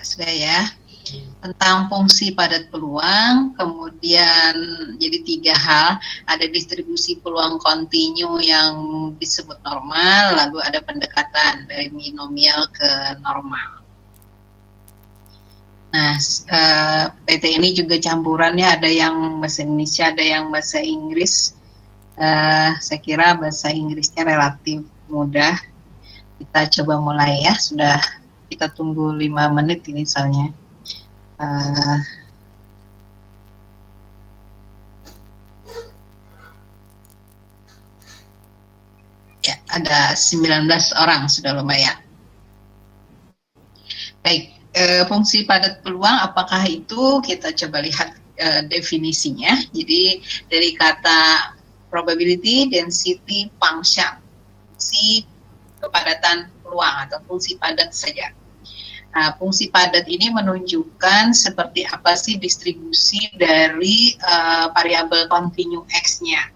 Sudah ya. Tentang fungsi padat peluang, kemudian jadi 3 hal, ada distribusi peluang kontinu yang disebut normal, lalu ada pendekatan dari binomial ke normal. Nah, PT ini juga campurannya ada yang bahasa Indonesia, ada yang bahasa Inggris. Saya kira bahasa Inggrisnya relatif mudah. Kita coba mulai ya, sudah kita tunggu 5 menit ini soalnya. Ya, ada 19 orang, sudah lumayan. Baik, fungsi padat peluang apakah itu? Kita coba lihat definisinya. Jadi dari kata probability density function, fungsi kepadatan peluang atau fungsi padat saja. Nah, fungsi padat ini menunjukkan seperti apa sih distribusi dari variabel kontinu X-nya.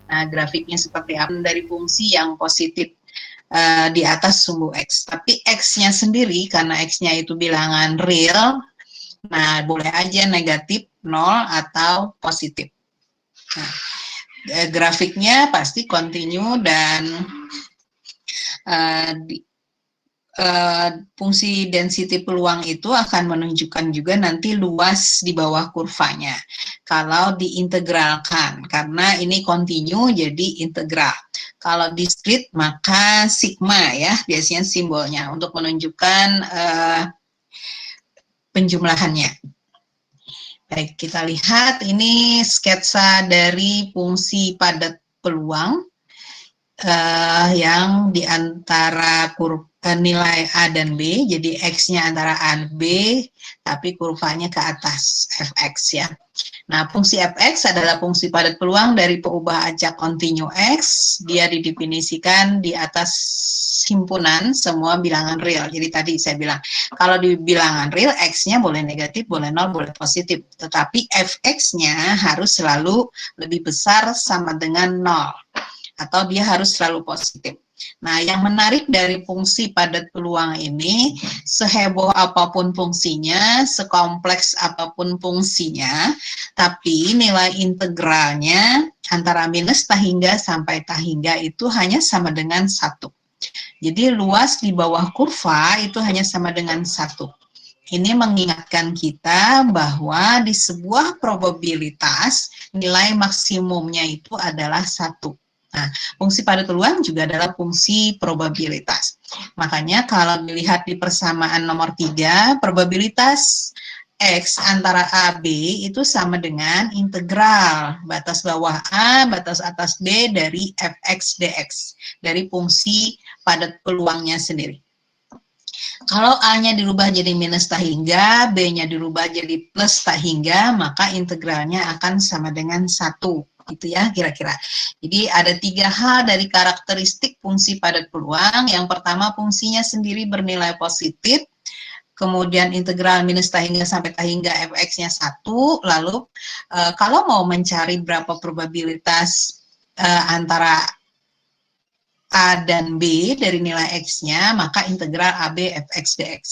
Nah, grafiknya seperti apa dari fungsi yang positif di atas sumbu X. Tapi X-nya sendiri, karena X-nya itu bilangan real, nah boleh aja negatif, 0, atau positif. Nah, grafiknya pasti kontinu dan fungsi density peluang itu akan menunjukkan juga nanti luas di bawah kurvanya. Kalau diintegralkan, karena ini kontinu jadi integral. Kalau discrete maka sigma ya, biasanya simbolnya untuk menunjukkan penjumlahannya. Baik, kita lihat ini sketsa dari fungsi padat peluang yang diantara nilai A dan B, jadi X-nya antara A dan B, tapi kurvanya ke atas, Fx ya. Nah, fungsi Fx adalah fungsi padat peluang dari peubah acak kontinu X, dia didefinisikan di atas himpunan semua bilangan real. Jadi tadi saya bilang, kalau di bilangan real, X-nya boleh negatif, boleh 0, boleh positif. Tetapi Fx-nya harus selalu lebih besar sama dengan 0. Atau dia harus selalu positif. Nah, yang menarik dari fungsi padat peluang ini, seheboh apapun fungsinya, sekompleks apapun fungsinya, tapi nilai integralnya antara minus tahingga sampai tahingga itu hanya sama dengan 1. Jadi luas di bawah kurva itu hanya sama dengan 1. Ini mengingatkan kita bahwa di sebuah probabilitas nilai maksimumnya itu adalah 1. Nah, fungsi padat peluang juga adalah fungsi probabilitas. Makanya kalau dilihat di persamaan nomor 3, probabilitas X antara A, B itu sama dengan integral batas bawah A, batas atas B dari Fx dx, dari fungsi padat peluangnya sendiri. Kalau A-nya dirubah jadi minus tahingga, B-nya dirubah jadi plus tahingga, maka integralnya akan sama dengan 1. Gitu ya kira-kira. Jadi ada 3 hal dari karakteristik fungsi padat peluang. Yang pertama, fungsinya sendiri bernilai positif, kemudian integral minus tahingga sampai tahingga Fx-nya 1, lalu kalau mau mencari berapa probabilitas antara A dan B dari nilai X-nya, maka integral AB Fx dx.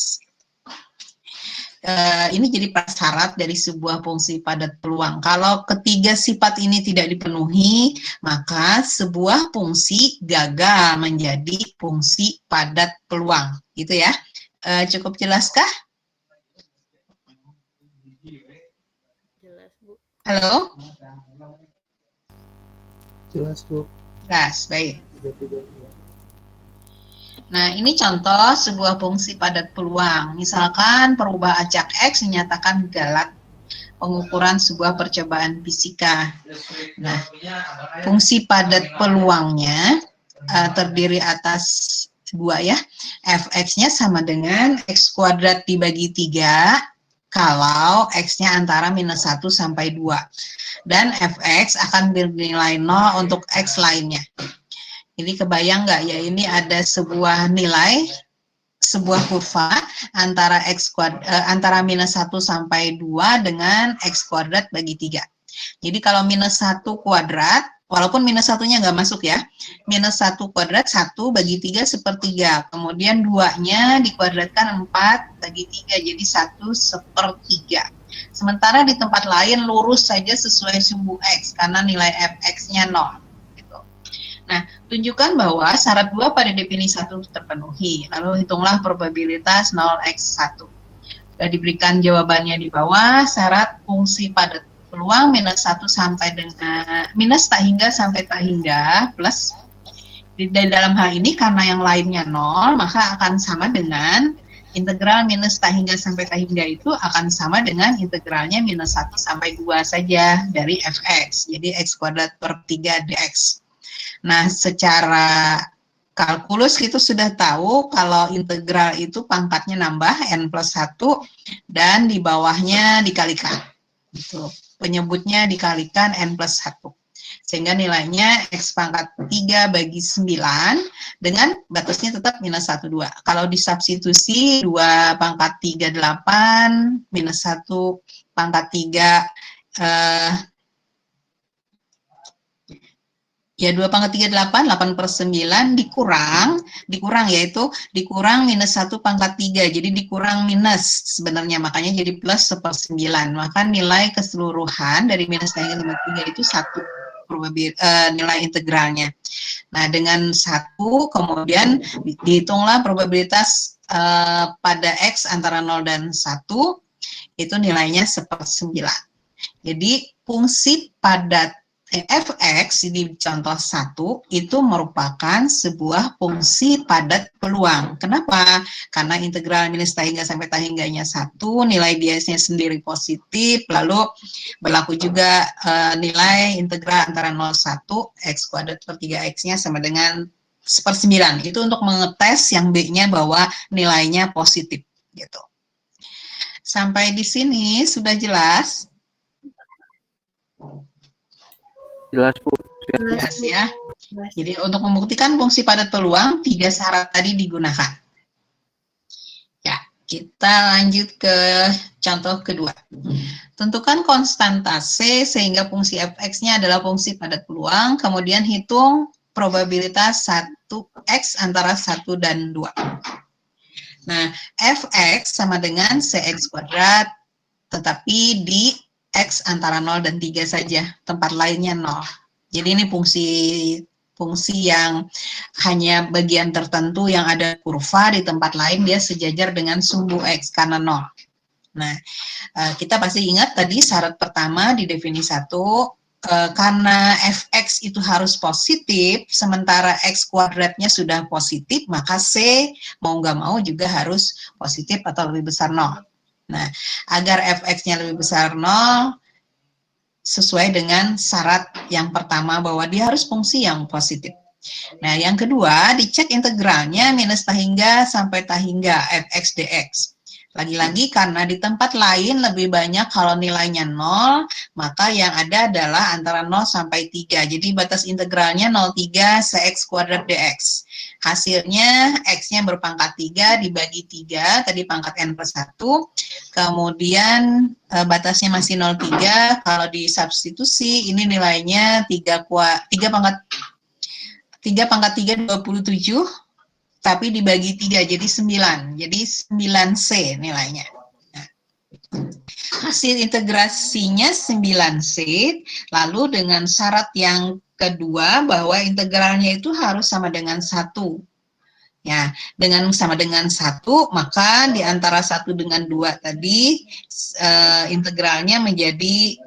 Ini jadi prasyarat dari sebuah fungsi padat peluang. Kalau ketiga sifat ini tidak dipenuhi, maka sebuah fungsi gagal menjadi fungsi padat peluang. Gitu ya. Cukup jelaskah? Jelas, Bu. Halo? Jelas, Bu. Jelas, baik. Nah, ini contoh sebuah fungsi padat peluang. Misalkan perubah acak X dinyatakan galat, pengukuran sebuah percobaan fisika. Nah, fungsi padat peluangnya terdiri atas 2 ya. Fx-nya sama dengan X kuadrat dibagi 3 kalau X-nya antara minus 1 sampai 2. Dan Fx akan bernilai 0 untuk X lainnya. Ini kebayang nggak ya, ini ada sebuah nilai, sebuah kurva antara antara minus 1 sampai 2 dengan X kuadrat bagi 3. Jadi kalau minus 1 kuadrat walaupun minus satunya nggak masuk ya. Minus 1 kuadrat 1 bagi 3 sepertiga. Kemudian 2-nya dikuadratkan 4 bagi 3, jadi 1 sepertiga. Sementara di tempat lain lurus saja sesuai sumbu X, karena nilai fx-nya 0. Gitu. Nah, tunjukkan bahwa syarat 2 pada definisi 1 terpenuhi. Lalu hitunglah probabilitas 0x1. Sudah diberikan jawabannya di bawah. Syarat fungsi padat peluang minus 1 sampai dengan minus tak hingga sampai tak hingga plus di dalam hal ini karena yang lainnya 0 maka akan sama dengan integral minus tak hingga sampai tak hingga itu akan sama dengan integralnya minus 1 sampai 2 saja dari fx. Jadi x kuadrat per 3 dx. Nah, secara kalkulus kita sudah tahu kalau integral itu pangkatnya nambah n plus 1 dan di bawahnya dikalikan. Gitu. Penyebutnya dikalikan n plus 1. Sehingga nilainya x pangkat 3 bagi 9 dengan batasnya tetap minus 1, 2. Kalau disubstitusi 2 pangkat 3, 8, minus 1 pangkat 3, ya 2 pangkat 3, 8, 8 per 9 dikurang yaitu dikurang minus 1 pangkat 3, jadi dikurang minus sebenarnya, makanya jadi plus 1/9, maka nilai keseluruhan dari minus tak hingga 3 itu 1 nilai integralnya. Nah, dengan 1 kemudian dihitunglah probabilitas pada X antara 0 dan 1, itu nilainya 1/9. Jadi fungsi padat fx di contoh 1 itu merupakan sebuah fungsi padat peluang. Kenapa? Karena integral minus tak hingga sampai tak hingganya 1, nilai biasanya sendiri positif, lalu berlaku juga nilai integral antara 0, 1, x kuadrat per 3x-nya sama dengan 1/9. Itu untuk mengetes yang B-nya bahwa nilainya positif. Gitu. Sampai di sini sudah jelas? Jelas, Bu. Jelas ya. Jadi untuk membuktikan fungsi padat peluang, 3 syarat tadi digunakan. Ya, kita lanjut ke contoh kedua. Tentukan konstanta C sehingga fungsi fx-nya adalah fungsi padat peluang, kemudian hitung probabilitas 1x antara 1 dan 2. Nah, fx sama dengan cx kuadrat, tetapi di x antara 0 dan 3 saja, tempat lainnya 0. Jadi ini fungsi yang hanya bagian tertentu yang ada kurva, di tempat lain dia sejajar dengan sumbu x karena 0. Nah, kita pasti ingat tadi syarat pertama di definisi 1, karena fx itu harus positif, sementara x kuadratnya sudah positif, maka c mau nggak mau juga harus positif atau lebih besar 0. Nah, agar fx-nya lebih besar 0, sesuai dengan syarat yang pertama bahwa dia harus fungsi yang positif. Nah, yang kedua, dicek integralnya minus tak hingga sampai tak hingga fx dx. Lagi-lagi karena di tempat lain lebih banyak kalau nilainya 0, maka yang ada adalah antara 0 sampai 3. Jadi batas integralnya 0,3 cx kuadrat dx. Hasilnya x-nya berpangkat 3 dibagi 3, tadi pangkat n plus 1. Kemudian batasnya masih 0,3, kalau disubstitusi ini nilainya 3 pangkat 3 27, tapi dibagi 3 jadi 9. Jadi 9C nilainya. Nah, hasil integrasinya 9C, lalu dengan syarat yang kedua bahwa integralnya itu harus sama dengan 1. Ya, dengan sama dengan 1, maka di antara 1 dengan 2 tadi integralnya menjadi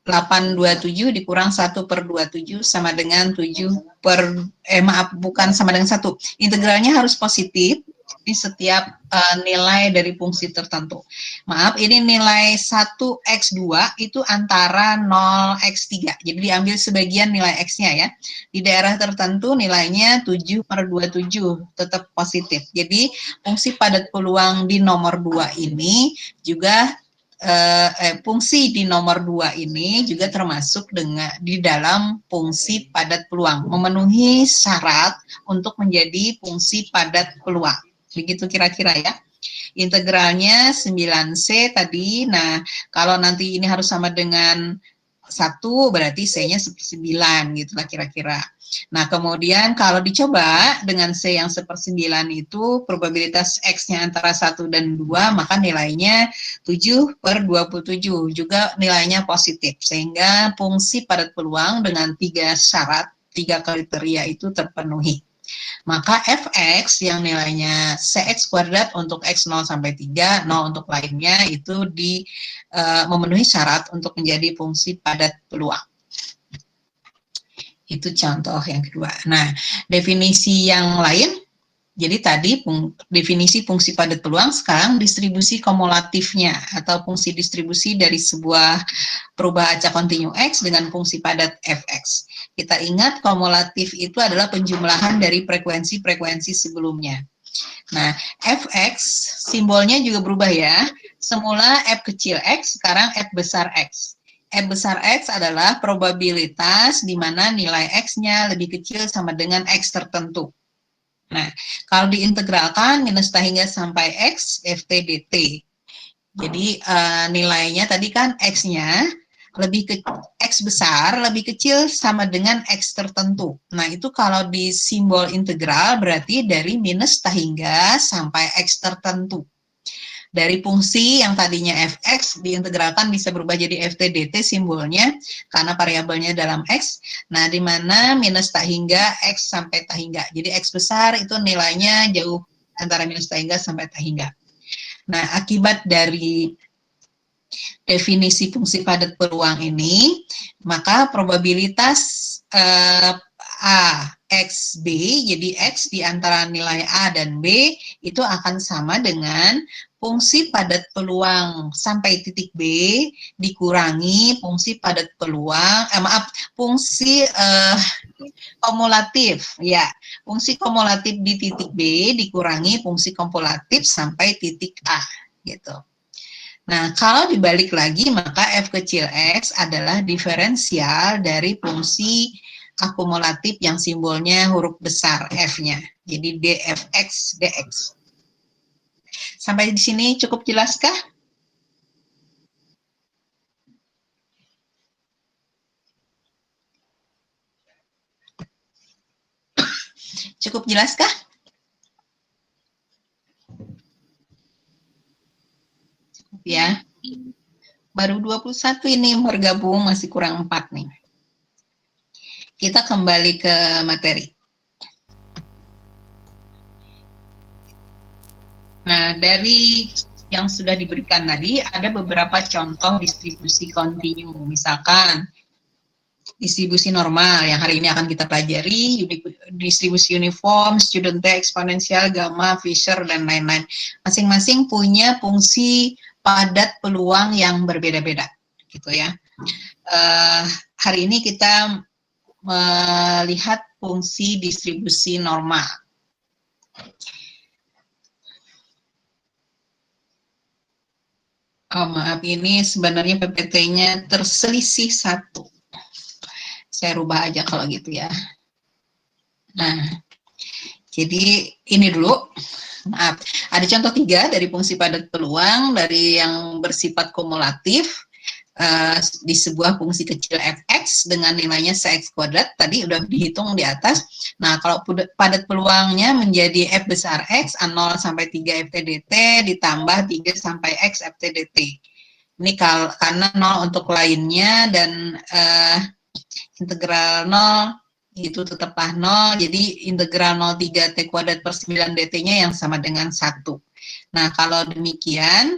827 dikurang 1/27 sama dengan 7 sama dengan 1. Integralnya harus positif di setiap nilai dari fungsi tertentu. Maaf, ini nilai 1x2 itu antara 0x3. Jadi diambil sebagian nilai x-nya ya. Di daerah tertentu nilainya 7/27 tetap positif. Jadi fungsi padat peluang di nomor 2 ini juga fungsi di nomor 2 ini juga termasuk di dalam fungsi padat peluang, memenuhi syarat untuk menjadi fungsi padat peluang. Begitu kira-kira ya. Integralnya 9C tadi. Nah, kalau nanti ini harus sama dengan 1 berarti C-nya 1/9 gitu lah kira-kira. Nah, kemudian kalau dicoba dengan C yang 1/9 itu probabilitas X-nya antara 1 dan 2, maka nilainya 7/27, juga nilainya positif. Sehingga fungsi padat peluang dengan 3 syarat, 3 kriteria itu terpenuhi. Maka fx yang nilainya cx kuadrat untuk x0 sampai 3, 0 untuk lainnya itu memenuhi syarat untuk menjadi fungsi padat peluang. Itu contoh yang kedua. Nah, definisi yang lain, jadi tadi definisi fungsi padat peluang, sekarang distribusi kumulatifnya atau fungsi distribusi dari sebuah perubahan acak kontinu X dengan fungsi padat fx. Kita ingat kumulatif itu adalah penjumlahan dari frekuensi-frekuensi sebelumnya. Nah, fx simbolnya juga berubah ya. Semula f kecil x, sekarang f besar x. F besar X adalah probabilitas di mana nilai X-nya lebih kecil sama dengan X tertentu. Nah, kalau diintegralkan minus hingga sampai X, FT dt. Jadi nilainya tadi kan X-nya X besar lebih kecil sama dengan X tertentu. Nah, itu kalau di simbol integral berarti dari minus hingga sampai X tertentu. Dari fungsi yang tadinya fx diintegralkan bisa berubah jadi ft dt simbolnya karena variabelnya dalam x. Nah, di mana minus tak hingga x sampai tak hingga. Jadi x besar itu nilainya jauh antara minus tak hingga sampai tak hingga. Nah, akibat dari definisi fungsi padat peluang ini, maka probabilitas A, X, B, jadi X di antara nilai A dan B itu akan sama dengan fungsi padat peluang sampai titik B dikurangi fungsi padat peluang, fungsi kumulatif, ya, fungsi kumulatif di titik B dikurangi fungsi kumulatif sampai titik A, gitu. Nah, kalau dibalik lagi, maka F kecil X adalah diferensial dari fungsi akumulatif yang simbolnya huruf besar F-nya. Jadi dfx dx. Sampai di sini cukup jelaskah? Cukup jelaskah? Cukup ya. Baru 21 ini bergabung, masih kurang 4 nih. Kita kembali ke materi. Nah, dari yang sudah diberikan tadi, ada beberapa contoh distribusi kontinu. Misalkan, distribusi normal yang hari ini akan kita pelajari, distribusi uniform, student T, eksponensial, gamma, Fisher, dan lain-lain. Masing-masing punya fungsi padat peluang yang berbeda-beda, gitu ya. Hari ini kita melihat fungsi distribusi normal. Oh, maaf, ini sebenarnya PPT-nya terselisih 1. Saya rubah aja kalau gitu ya. Nah, jadi ini dulu. Maaf, ada contoh 3 dari fungsi padat peluang dari yang bersifat kumulatif di sebuah fungsi kecil fx dengan nilainya cx kuadrat, tadi udah dihitung di atas. Nah, kalau padat peluangnya menjadi f besar x, A0 sampai 3 ft dt, ditambah 3 sampai x ft dt. Ini karena 0 untuk lainnya dan integral 0 itu tetaplah 0, jadi integral 0,3 t kuadrat per 9 dt-nya yang sama dengan 1. Nah, kalau demikian,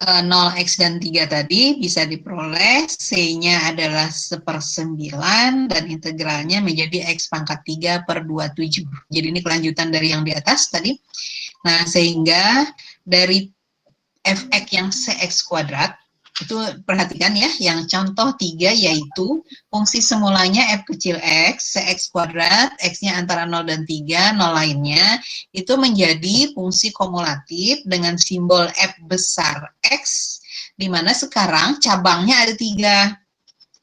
0x dan 3 tadi bisa diperoleh, C-nya adalah 1/9 dan integralnya menjadi X pangkat 3 per 27. Jadi ini kelanjutan dari yang di atas tadi. Nah, sehingga dari fx yang cx kuadrat, itu perhatikan ya, yang contoh 3 yaitu fungsi semulanya f kecil x, cx kuadrat, x-nya antara 0 dan 3, 0 lainnya, itu menjadi fungsi kumulatif dengan simbol f besar x, di mana sekarang cabangnya ada 3.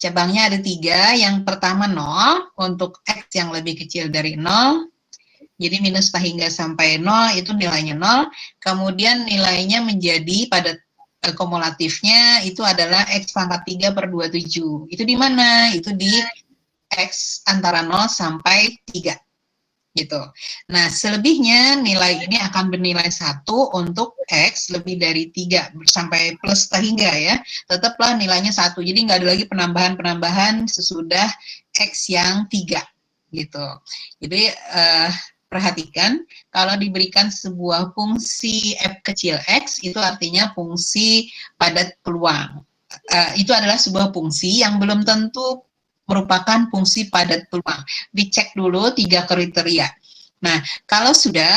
Cabangnya ada 3, yang pertama 0, untuk x yang lebih kecil dari 0, jadi minus hingga sampai 0 itu nilainya 0, kemudian nilainya menjadi pada kumulatifnya itu adalah X pangkat 3 per 27. Itu di mana? Itu di X antara 0 sampai 3. Gitu. Nah, selebihnya nilai ini akan bernilai 1 untuk X lebih dari 3 sampai plus hingga ya. Tetaplah nilainya 1. Jadi nggak ada lagi penambahan-penambahan sesudah X yang 3. Gitu. Jadi, perhatikan, kalau diberikan sebuah fungsi f kecil x, itu artinya fungsi padat peluang. Itu adalah sebuah fungsi yang belum tentu merupakan fungsi padat peluang. Dicek dulu 3 kriteria. Nah, kalau sudah,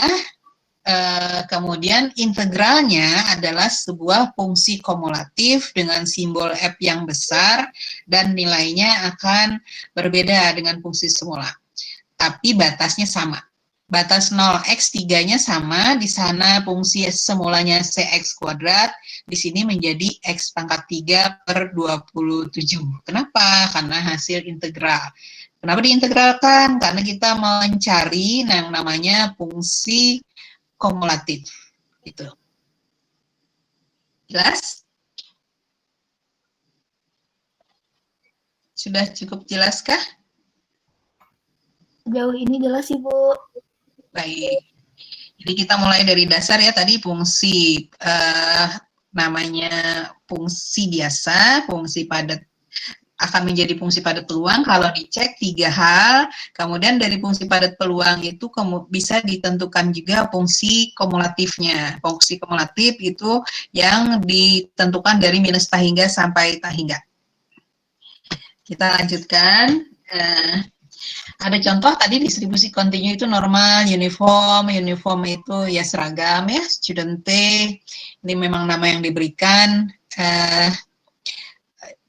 kemudian integralnya adalah sebuah fungsi kumulatif dengan simbol f yang besar dan nilainya akan berbeda dengan fungsi semula. Tapi batasnya sama. Batas 0x 3-nya sama, di sana fungsi semulanya cx kuadrat, di sini menjadi x pangkat 3 per 27. Kenapa? Karena hasil integral. Kenapa diintegralkan? Karena kita mencari yang namanya fungsi kumulatif. Gitu. Jelas? Sudah cukup jelaskah? Sejauh ini jelas, Ibu. Baik. Jadi kita mulai dari dasar ya, tadi fungsi namanya fungsi biasa, fungsi padat akan menjadi fungsi padat peluang kalau dicek 3 hal. Kemudian dari fungsi padat peluang itu bisa ditentukan juga fungsi kumulatifnya. Fungsi kumulatif itu yang ditentukan dari minus hingga sampai hingga. Kita lanjutkan. Ada contoh tadi distribusi kontinu itu normal, uniform itu ya seragam ya, student T, ini memang nama yang diberikan.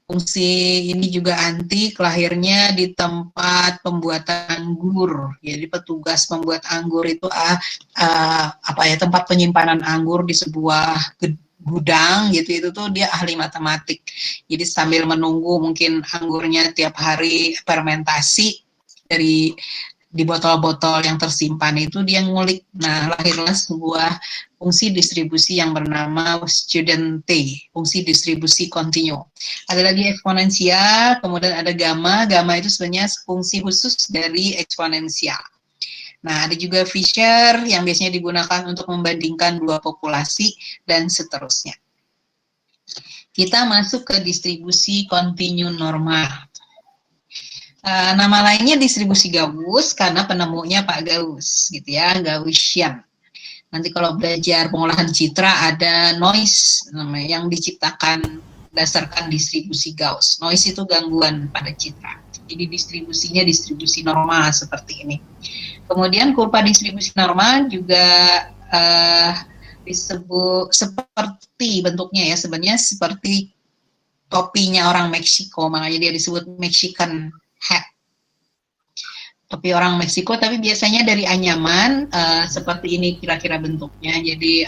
Fungsi ini juga antik, lahirnya di tempat pembuatan anggur. Jadi petugas pembuat anggur itu tempat penyimpanan anggur di sebuah gudang gitu, itu tuh dia ahli matematik. Jadi sambil menunggu mungkin anggurnya tiap hari fermentasi dari di botol-botol yang tersimpan itu dia ngulik. Nah, lahirlah sebuah fungsi distribusi yang bernama student T, fungsi distribusi kontinu. Ada lagi eksponensial, kemudian ada gamma. Gamma itu sebenarnya fungsi khusus dari eksponensial. Nah, ada juga Fisher yang biasanya digunakan untuk membandingkan dua populasi dan seterusnya. Kita masuk ke distribusi kontinu normal. Nama lainnya distribusi Gauss karena penemunya Pak Gauss, gitu ya, Gaussian. Nanti kalau belajar pengolahan citra ada noise yang diciptakan berdasarkan distribusi Gauss. Noise itu gangguan pada citra. Jadi distribusinya distribusi normal seperti ini. Kemudian kurva distribusi normal juga disebut seperti bentuknya ya, sebenarnya seperti topinya orang Meksiko, makanya dia disebut Mexican hat. Topi orang Meksiko, tapi biasanya dari anyaman, seperti ini kira-kira bentuknya. Jadi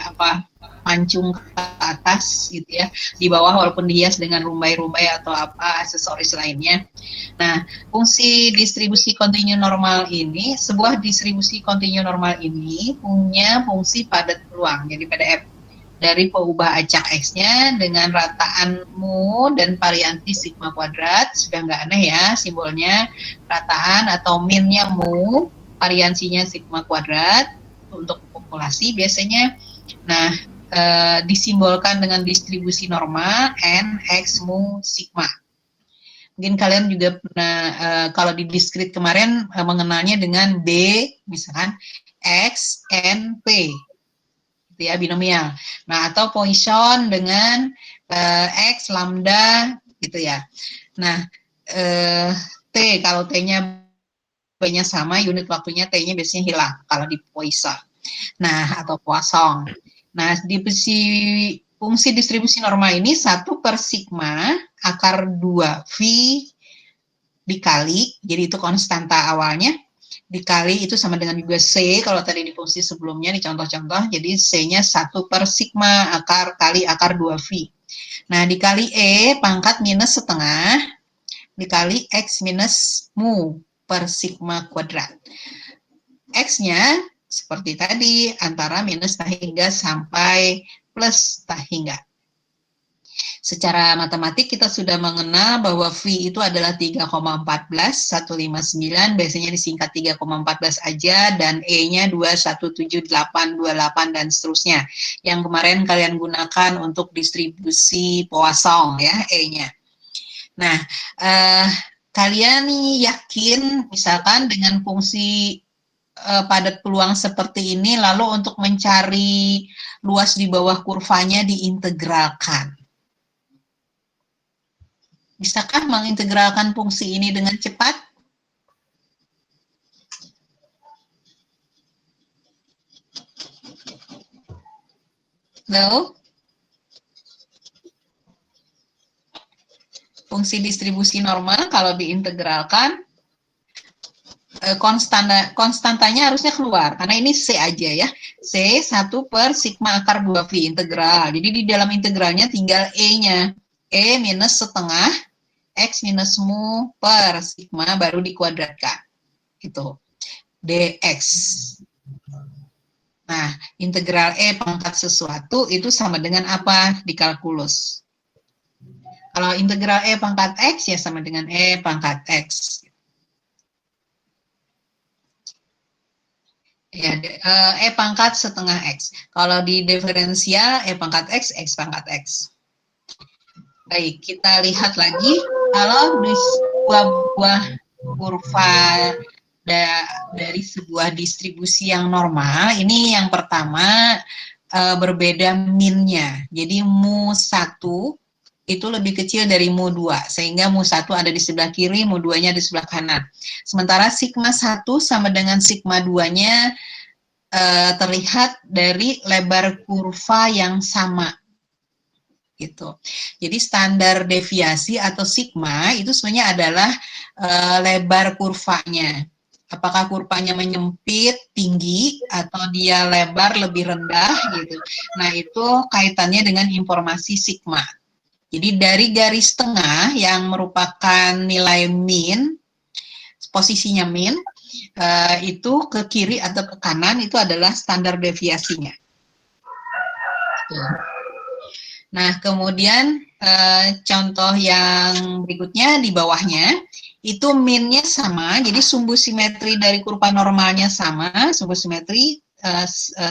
mancung ke atas gitu ya, di bawah walaupun dihias dengan rumbai-rumbai atau aksesoris lainnya. Nah, fungsi distribusi kontinu normal ini, sebuah distribusi kontinu normal ini punya fungsi padat peluang. Jadi pada F dari pengubah acak X-nya dengan rataan mu dan variansi sigma kuadrat, sudah nggak aneh ya simbolnya, rataan atau min-nya mu, variansinya sigma kuadrat untuk populasi biasanya. Nah, disimbolkan dengan distribusi normal n x mu sigma. Mungkin kalian juga pernah kalau di diskrit kemarin mengenalnya dengan B, misalkan X, N, P. Ya, binomial. Nah, atau Poisson dengan X, lambda, gitu ya. Nah, T, kalau T-nya B-nya sama, unit waktunya T-nya biasanya hilang, kalau di Poisson. Nah, atau Poisson. Nah, di fungsi distribusi normal ini 1 per sigma akar 2 V dikali, jadi itu konstanta awalnya, dikali itu sama dengan juga C, kalau tadi di fungsi sebelumnya, di contoh-contoh, jadi C-nya 1 per sigma akar kali akar 2V. Nah, dikali E pangkat minus setengah, dikali X minus mu per sigma kuadrat. X-nya seperti tadi, antara minus hingga sampai plus hingga. Secara matematik kita sudah mengenal bahwa V itu adalah 3,14159, biasanya disingkat 3,14 aja, dan E-nya 217,828 dan seterusnya. Yang kemarin kalian gunakan untuk distribusi Poisson ya, E-nya. Nah, kalian yakin misalkan dengan fungsi padat peluang seperti ini, lalu untuk mencari luas di bawah kurvanya diintegralkan. Bisakah mengintegralkan fungsi ini dengan cepat? No? Fungsi distribusi normal kalau diintegralkan, konstantanya harusnya keluar, karena ini C aja ya. C 1 per sigma akar 2V integral. Jadi di dalam integralnya tinggal E-nya. E minus setengah X minus mu per sigma baru dikuadratkan. Itu. dx. Nah, integral E pangkat sesuatu itu sama dengan apa di kalkulus? Kalau integral E pangkat X ya sama dengan E pangkat X. Ya, E pangkat setengah X. Kalau di diferensial E pangkat X pangkat X. Baik, kita lihat lagi. Kalau di sebuah kurva dari sebuah distribusi yang normal, ini yang pertama berbeda min-nya. Jadi mu 1 itu lebih kecil dari mu 2, sehingga mu 1 ada di sebelah kiri, mu 2-nya di sebelah kanan. Sementara sigma 1 sama dengan sigma 2-nya terlihat dari lebar kurva yang sama. Gitu. Jadi standar deviasi atau sigma itu sebenarnya adalah lebar kurvanya. Apakah kurvanya menyempit, tinggi, atau dia lebar, lebih rendah gitu. Nah, itu kaitannya dengan informasi sigma. Jadi dari garis tengah yang merupakan nilai min, posisinya min, itu ke kiri atau ke kanan itu adalah standar deviasinya. Nah, kemudian contoh yang berikutnya di bawahnya, itu min-nya sama, jadi sumbu simetri dari kurva normalnya sama, sumbu simetri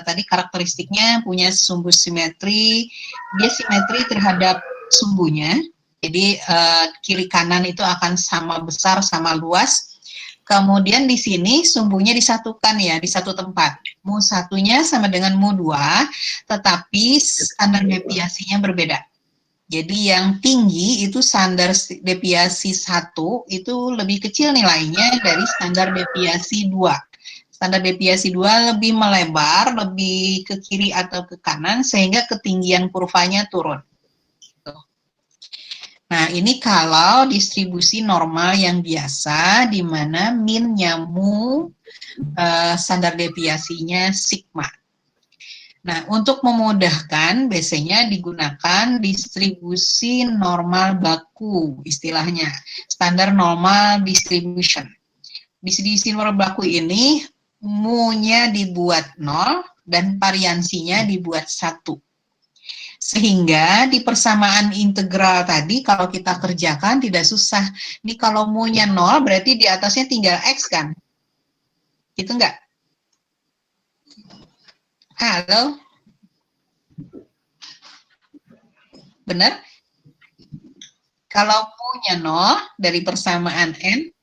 tadi karakteristiknya punya sumbu simetri, dia simetri terhadap sumbunya, jadi kiri kanan itu akan sama besar, sama luas. Kemudian di sini sumbunya disatukan ya, di satu tempat. Mu satunya sama dengan mu 2, tetapi standar deviasinya berbeda. Jadi yang tinggi itu standar deviasi 1 itu lebih kecil nilainya dari standar deviasi 2. Standar deviasi 2 lebih melebar, lebih ke kiri atau ke kanan, sehingga ketinggian kurvanya turun. Nah, ini kalau distribusi normal yang biasa, di mana min-nya mu, standar deviasinya sigma. Nah, untuk memudahkan, biasanya digunakan distribusi normal baku, istilahnya. Standar normal distribution. Distribusi normal baku ini, mu-nya dibuat 0, dan variansinya dibuat 1. Sehingga di persamaan integral tadi kalau kita kerjakan tidak susah. Ini kalau mu-nya 0 berarti di atasnya tinggal X kan? Gitu enggak? Halo? Benar? Kalau mu-nya 0 dari persamaan N,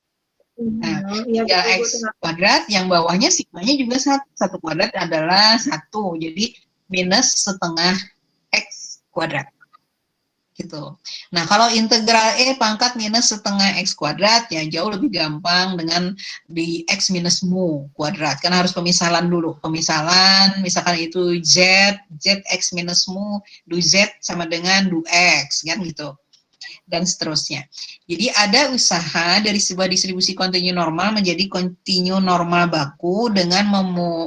nah, tinggal X kuadrat, yang bawahnya sigmanya juga 1 kuadrat adalah 1. Jadi minus setengah X kuadrat. Gitu. Nah, kalau integral E pangkat minus setengah X kuadrat, ya jauh lebih gampang dengan di X minus mu kuadrat. Karena harus pemisahan dulu. Pemisahan, misalkan itu Z X minus mu, du Z sama dengan du X, kan gitu. Dan seterusnya. Jadi ada usaha dari sebuah distribusi kontinu normal menjadi kontinu normal baku dengan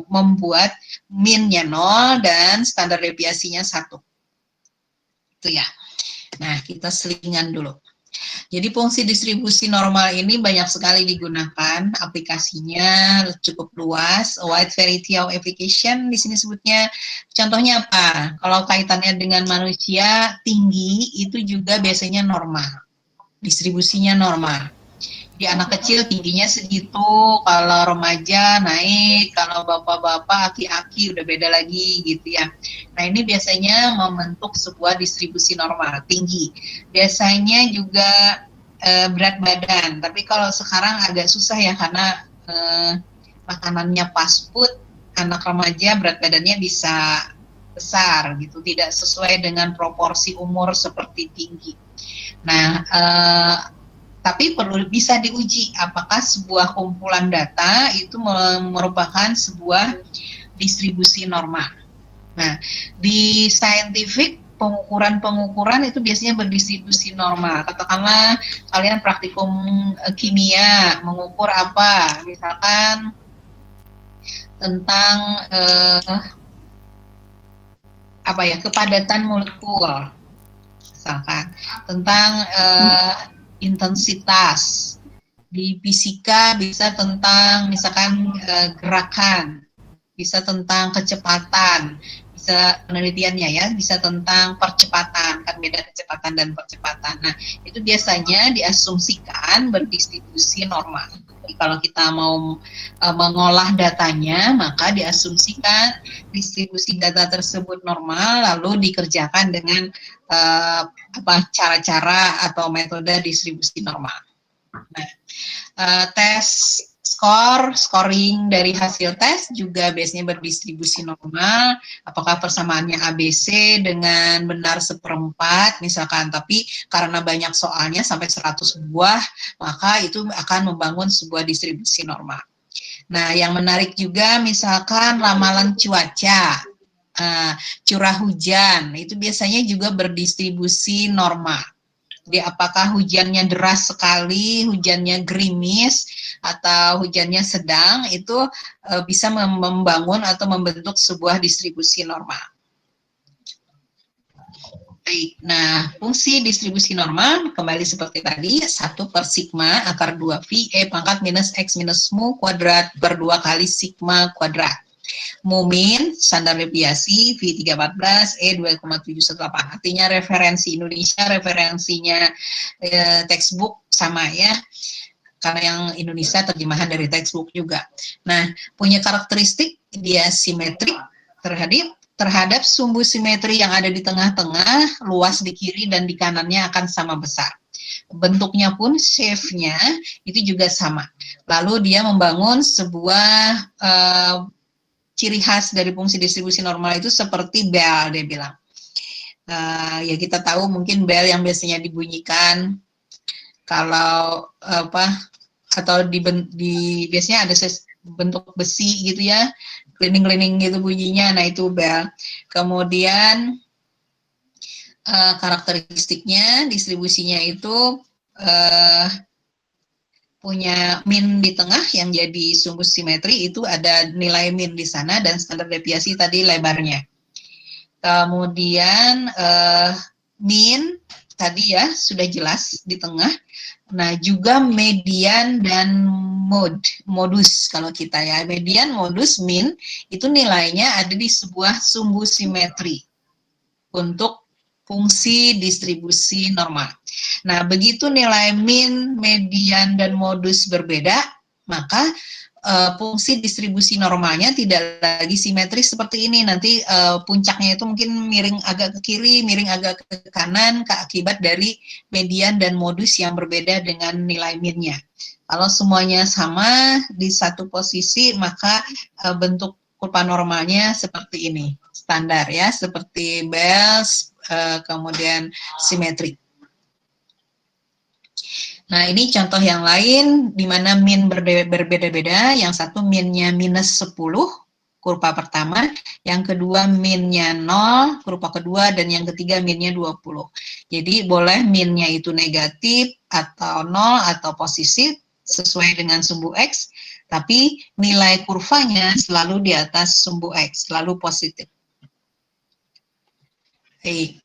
membuat min-nya 0 dan standar deviasinya 1. Itu ya. Nah, kita selingan dulu. Jadi fungsi distribusi normal ini banyak sekali digunakan, aplikasinya cukup luas, a wide variety of application di sini sebutnya. Contohnya apa? Kalau kaitannya dengan manusia tinggi itu juga biasanya normal, distribusinya normal. Di anak kecil tingginya segitu, kalau remaja naik, kalau bapak-bapak, aki-aki udah beda lagi gitu ya. Nah ini biasanya membentuk sebuah distribusi normal, tinggi. Biasanya juga berat badan, tapi kalau sekarang agak susah ya karena makanannya fast food, anak remaja berat badannya bisa besar gitu, tidak sesuai dengan proporsi umur seperti tinggi. Nah, tapi perlu bisa diuji apakah sebuah kumpulan data itu merupakan sebuah distribusi normal. Nah, di scientific pengukuran itu biasanya berdistribusi normal. Katakanlah kalian praktikum kimia mengukur apa, misalkan tentang kepadatan molekul, misalkan tentang intensitas. Di fisika bisa tentang misalkan gerakan, bisa tentang kecepatan, bisa penelitiannya ya, bisa tentang percepatan, kan beda kecepatan dan percepatan. Nah, itu biasanya diasumsikan berdistribusi normal. Jadi kalau kita mau mengolah datanya, maka diasumsikan distribusi data tersebut normal, lalu dikerjakan dengan cara-cara atau metode distribusi normal. Nah, tes scoring dari hasil tes juga biasanya berdistribusi normal. Apakah persamaannya ABC dengan benar seperempat misalkan, tapi karena banyak soalnya sampai 100 buah, maka itu akan membangun sebuah distribusi normal. Nah, yang menarik juga misalkan ramalan cuaca, curah hujan, itu biasanya juga berdistribusi normal. Jadi apakah hujannya deras sekali, hujannya gerimis, atau hujannya sedang, itu bisa membangun atau membentuk sebuah distribusi normal. Baik, nah fungsi distribusi normal kembali seperti tadi, 1 per sigma akar 2 V E pangkat minus X minus mu kuadrat per 2 kali sigma kuadrat. Mu min, standar deviasi, V314, E 2,718. Artinya referensi Indonesia, referensinya textbook sama ya. Karena yang Indonesia terjemahan dari textbook juga. Nah, punya karakteristik dia simetrik terhadap sumbu simetri yang ada di tengah-tengah, luas di kiri dan di kanannya akan sama besar. Bentuknya pun, shape-nya itu juga sama. Lalu dia membangun sebuah ciri khas dari fungsi distribusi normal itu seperti bell, dia bilang. Ya kita tahu mungkin bell yang biasanya dibunyikan kalau atau biasanya ada bentuk besi gitu ya, keliling-keliling gitu bunyinya, nah itu bell. Kemudian karakteristiknya, distribusinya itu punya min di tengah yang jadi sumbu simetri, itu ada nilai min di sana dan standar deviasi tadi lebarnya. Kemudian min tadi ya sudah jelas di tengah. Nah juga median dan modus kalau kita ya, median, modus, min itu nilainya ada di sebuah sumbu simetri untuk fungsi distribusi normal. Nah, begitu nilai min, median, dan modus berbeda, maka fungsi distribusi normalnya tidak lagi simetris seperti ini. Nanti puncaknya itu mungkin miring agak ke kiri, miring agak ke kanan, akibat dari median dan modus yang berbeda dengan nilai minnya. Kalau semuanya sama di satu posisi, maka bentuk kurva normalnya seperti ini, standar ya, seperti bells, kemudian simetrik. Nah, ini contoh yang lain di mana min berbeda-beda. Yang satu minnya minus 10, kurva pertama. Yang kedua minnya 0, kurva kedua. Dan yang ketiga minnya 20. Jadi boleh minnya itu negatif atau 0 atau positif sesuai dengan sumbu X. Tapi nilai kurvanya selalu di atas sumbu X, selalu positif. Baik.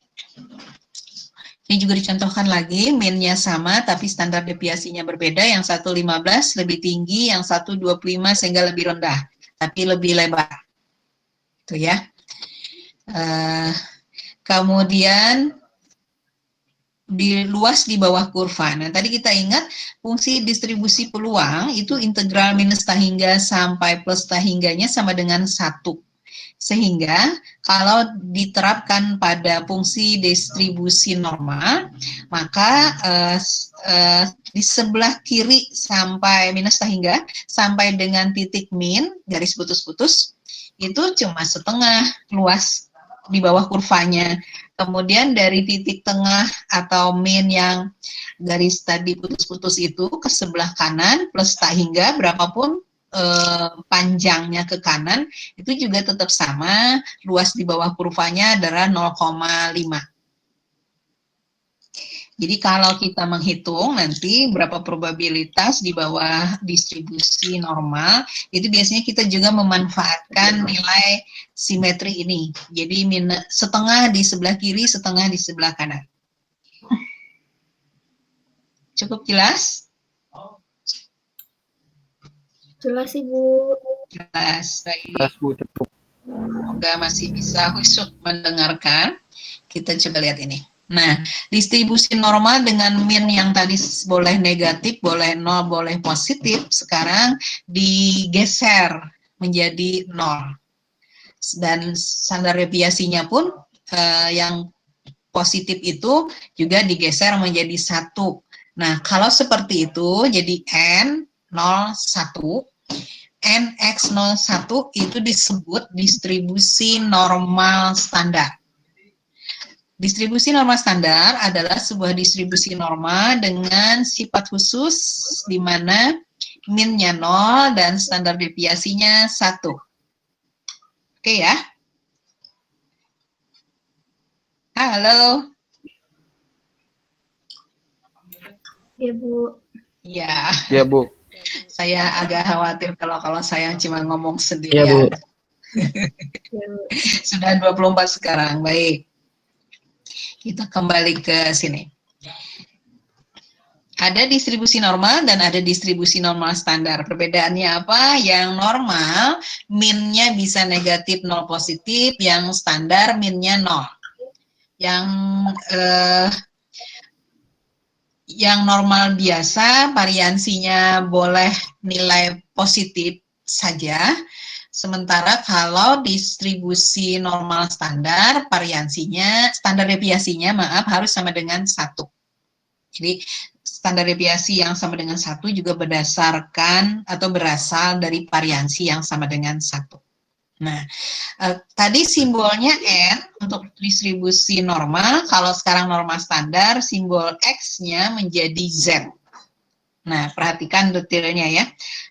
Ini juga dicontohkan lagi, min-nya sama tapi standar deviasinya berbeda. Yang satu 15 lebih tinggi, yang satu 25 sehingga lebih rendah, tapi lebih lebar. Itu ya. Kemudian di luas di bawah kurva. Nah, tadi kita ingat fungsi distribusi peluang itu integral minus tahingga sampai plus tahingganya sama dengan 1. Sehingga kalau diterapkan pada fungsi distribusi normal, maka di sebelah kiri sampai minus tahingga sampai dengan titik min, garis putus-putus, itu cuma setengah luas di bawah kurvanya. Kemudian dari titik tengah atau min yang garis tadi putus-putus itu ke sebelah kanan plus tahingga berapapun panjangnya ke kanan itu juga tetap sama, luas di bawah kurvanya adalah 0,5. Jadi kalau kita menghitung nanti berapa probabilitas di bawah distribusi normal, itu biasanya kita juga memanfaatkan nilai simetri ini. Jadi setengah di sebelah kiri, setengah di sebelah kanan. Cukup jelas? Jelas, Ibu. Jelas. Jelas, Bu. Cukup. Semoga masih bisa khusyuk mendengarkan. Kita coba lihat ini. Nah, distribusi normal dengan min yang tadi boleh negatif, boleh 0, boleh positif, sekarang digeser menjadi 0. Dan standar deviasinya pun yang positif itu juga digeser menjadi 1. Nah, kalau seperti itu, jadi N01, NX01 itu disebut distribusi normal standar. Distribusi normal standar adalah sebuah distribusi normal dengan sifat khusus di mana min-nya 0 dan standar deviasinya 1. Oke ya? Halo? Ya, Bu. Ya, Ya, Bu. saya agak khawatir kalau saya cuma ngomong Ya, sendirian. Bu. Ya, Bu. Sudah 24 sekarang, baik. Kita kembali ke sini. Ada distribusi normal dan ada distribusi normal standar. Perbedaannya apa? Yang normal, min-nya bisa negatif 0 positif, yang standar min-nya 0. Yang normal biasa, variansinya boleh nilai positif saja. Sementara kalau distribusi normal standar, variansinya, standar deviasinya, harus sama dengan 1. Jadi standar deviasi yang sama dengan 1 juga berdasarkan atau berasal dari variansi yang sama dengan 1. Nah, tadi simbolnya N untuk distribusi normal, kalau sekarang normal standar, simbol X-nya menjadi Z. Nah, perhatikan detailnya ya.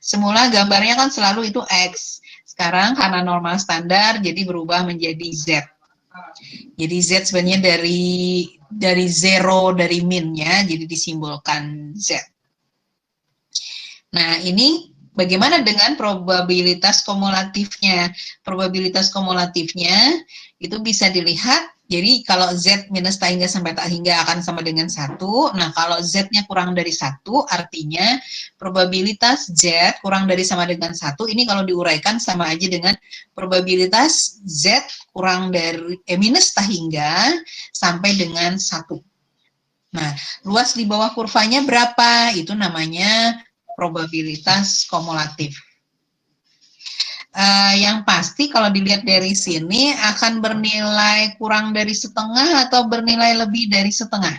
Semula gambarnya kan selalu itu X. Sekarang karena normal standar, jadi berubah menjadi Z. Jadi Z sebenarnya dari zero, dari min-nya, jadi disimbolkan Z. Nah, ini bagaimana dengan probabilitas kumulatifnya? Probabilitas kumulatifnya itu bisa dilihat, jadi kalau Z minus tahingga sampai tahingga akan sama dengan 1. Nah, kalau Z-nya kurang dari 1, artinya probabilitas Z kurang dari sama dengan 1, ini kalau diuraikan sama aja dengan probabilitas Z kurang dari minus tahingga sampai dengan 1. Nah, luas di bawah kurvanya berapa? Itu namanya probabilitas kumulatif. Yang pasti kalau dilihat dari sini akan bernilai kurang dari setengah atau bernilai lebih dari setengah.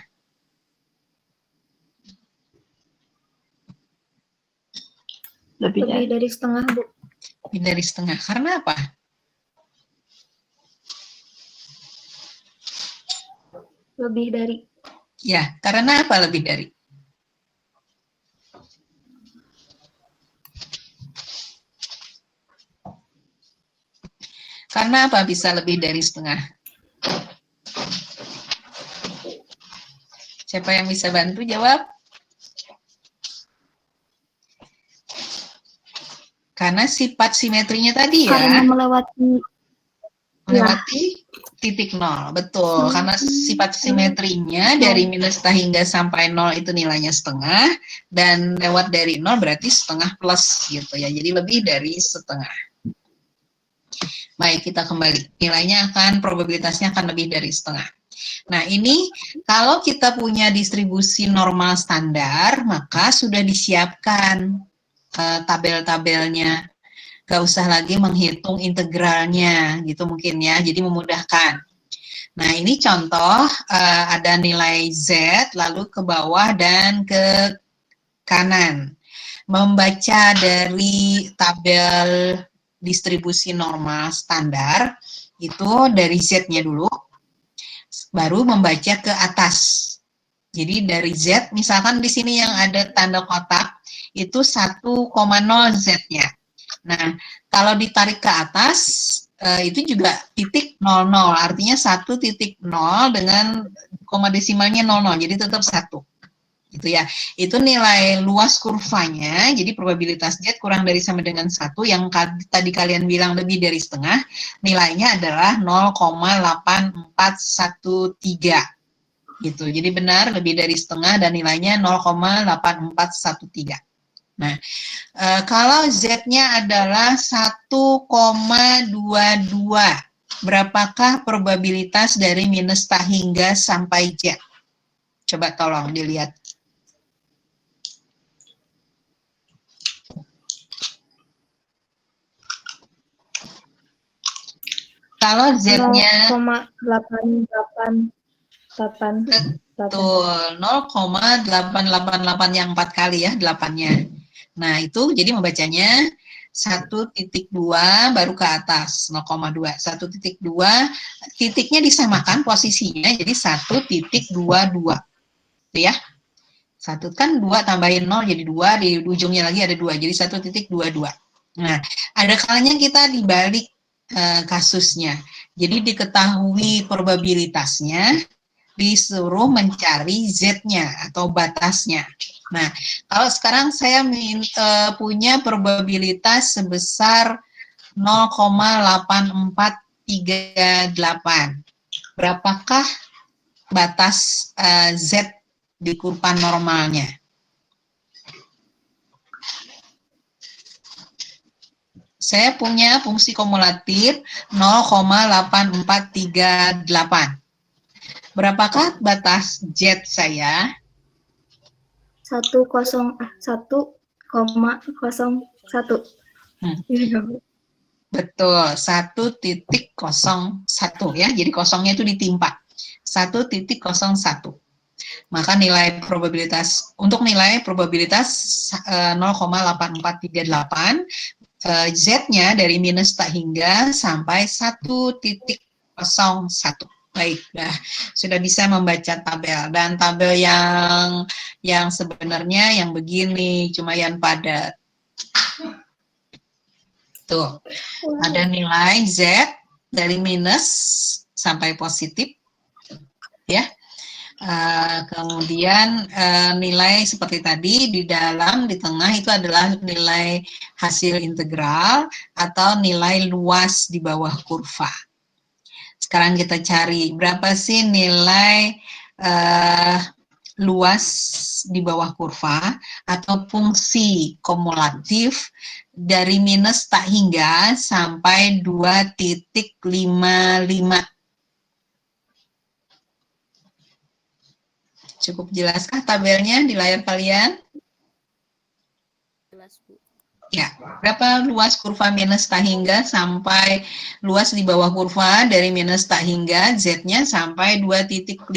Lebih dari setengah, Bu. Lebih dari setengah. Karena apa? Lebih dari. Ya, karena apa lebih dari? Karena apa bisa lebih dari setengah? Siapa yang bisa bantu jawab? Karena sifat simetrinya tadi ya. Karena melewati. Melewati titik nol, betul. Karena sifat simetrinya dari minus setengah hingga sampai nol itu nilainya setengah, dan lewat dari nol berarti setengah plus gitu ya. Jadi lebih dari setengah. Baik, kita kembali. Nilainya akan, probabilitasnya akan lebih dari setengah. Nah, ini kalau kita punya distribusi normal standar, maka sudah disiapkan tabel-tabelnya. Gak usah lagi menghitung integralnya, gitu mungkin ya, jadi memudahkan. Nah, ini contoh, ada nilai Z, lalu ke bawah dan ke kanan. Membaca dari tabel distribusi normal standar, itu dari Z-nya dulu, baru membaca ke atas. Jadi dari Z, misalkan di sini yang ada tanda kotak, itu 1,0 Z-nya. Nah, kalau ditarik ke atas, itu juga titik 00, artinya 1,0 dengan koma desimalnya 00, jadi tetap 1. Gitu ya. Itu nilai luas kurvanya, jadi probabilitas Z kurang dari sama dengan 1, yang tadi kalian bilang lebih dari setengah, nilainya adalah 0,8413. Gitu. Jadi benar lebih dari setengah dan nilainya 0,8413. Nah, kalau Z-nya adalah 1,22, berapakah probabilitas dari minus tak hingga sampai Z? Coba tolong dilihat. Kalau Z-nya 0,888. betul, 0,888 yang 4 kali ya, 8-nya. Nah, itu jadi membacanya 1,2 baru ke atas 0,2. 1,2 titiknya disamakan posisinya jadi 1,22. Itu ya. 1 kan 2 tambahin 0 jadi 2, di ujungnya lagi ada 2, jadi 1,22. Nah, ada kalanya kita dibalik kasusnya. Jadi diketahui probabilitasnya, disuruh mencari Z-nya atau batasnya. Nah, kalau sekarang saya punya probabilitas sebesar 0,8438. Berapakah batas Z di kurva normalnya? Saya punya fungsi kumulatif 0,8438. Berapakah batas Z saya? 1,01. Betul, 1,01 ya. Jadi kosongnya itu ditimpa. 1,01. Maka nilai probabilitas, untuk nilai probabilitas 0,8438, Z-nya dari minus tak hingga sampai 1,01. Baik, sudah bisa membaca tabel, dan tabel yang sebenarnya yang begini, cuma yang padat. Tuh, ada nilai Z dari minus sampai positif, ya. Kemudian nilai seperti tadi di tengah itu adalah nilai hasil integral atau nilai luas di bawah kurva. Sekarang kita cari berapa sih nilai luas di bawah kurva atau fungsi kumulatif dari minus tak hingga sampai 2,55. Cukup jelaskah tabelnya di layar kalian? Jelas, Bu. Ya, berapa luas kurva minus tak hingga sampai luas di bawah kurva dari minus tak hingga Z-nya sampai 2,55?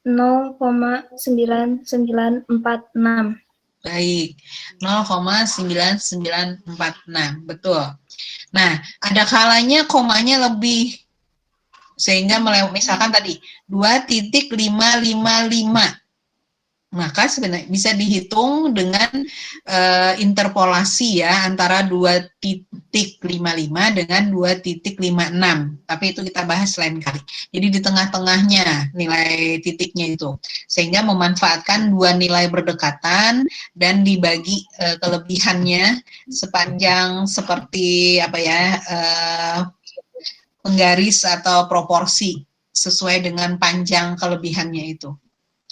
0,9946. Baik, 0,9946, betul. Nah, ada kalanya komanya lebih, sehingga misalkan tadi 2,555. Maka sebenarnya bisa dihitung dengan interpolasi ya antara 2.55 dengan 2.56. Tapi itu kita bahas lain kali. Jadi di tengah-tengahnya nilai titiknya itu. Sehingga memanfaatkan dua nilai berdekatan dan dibagi kelebihannya sepanjang seperti apa ya penggaris atau proporsi sesuai dengan panjang kelebihannya itu.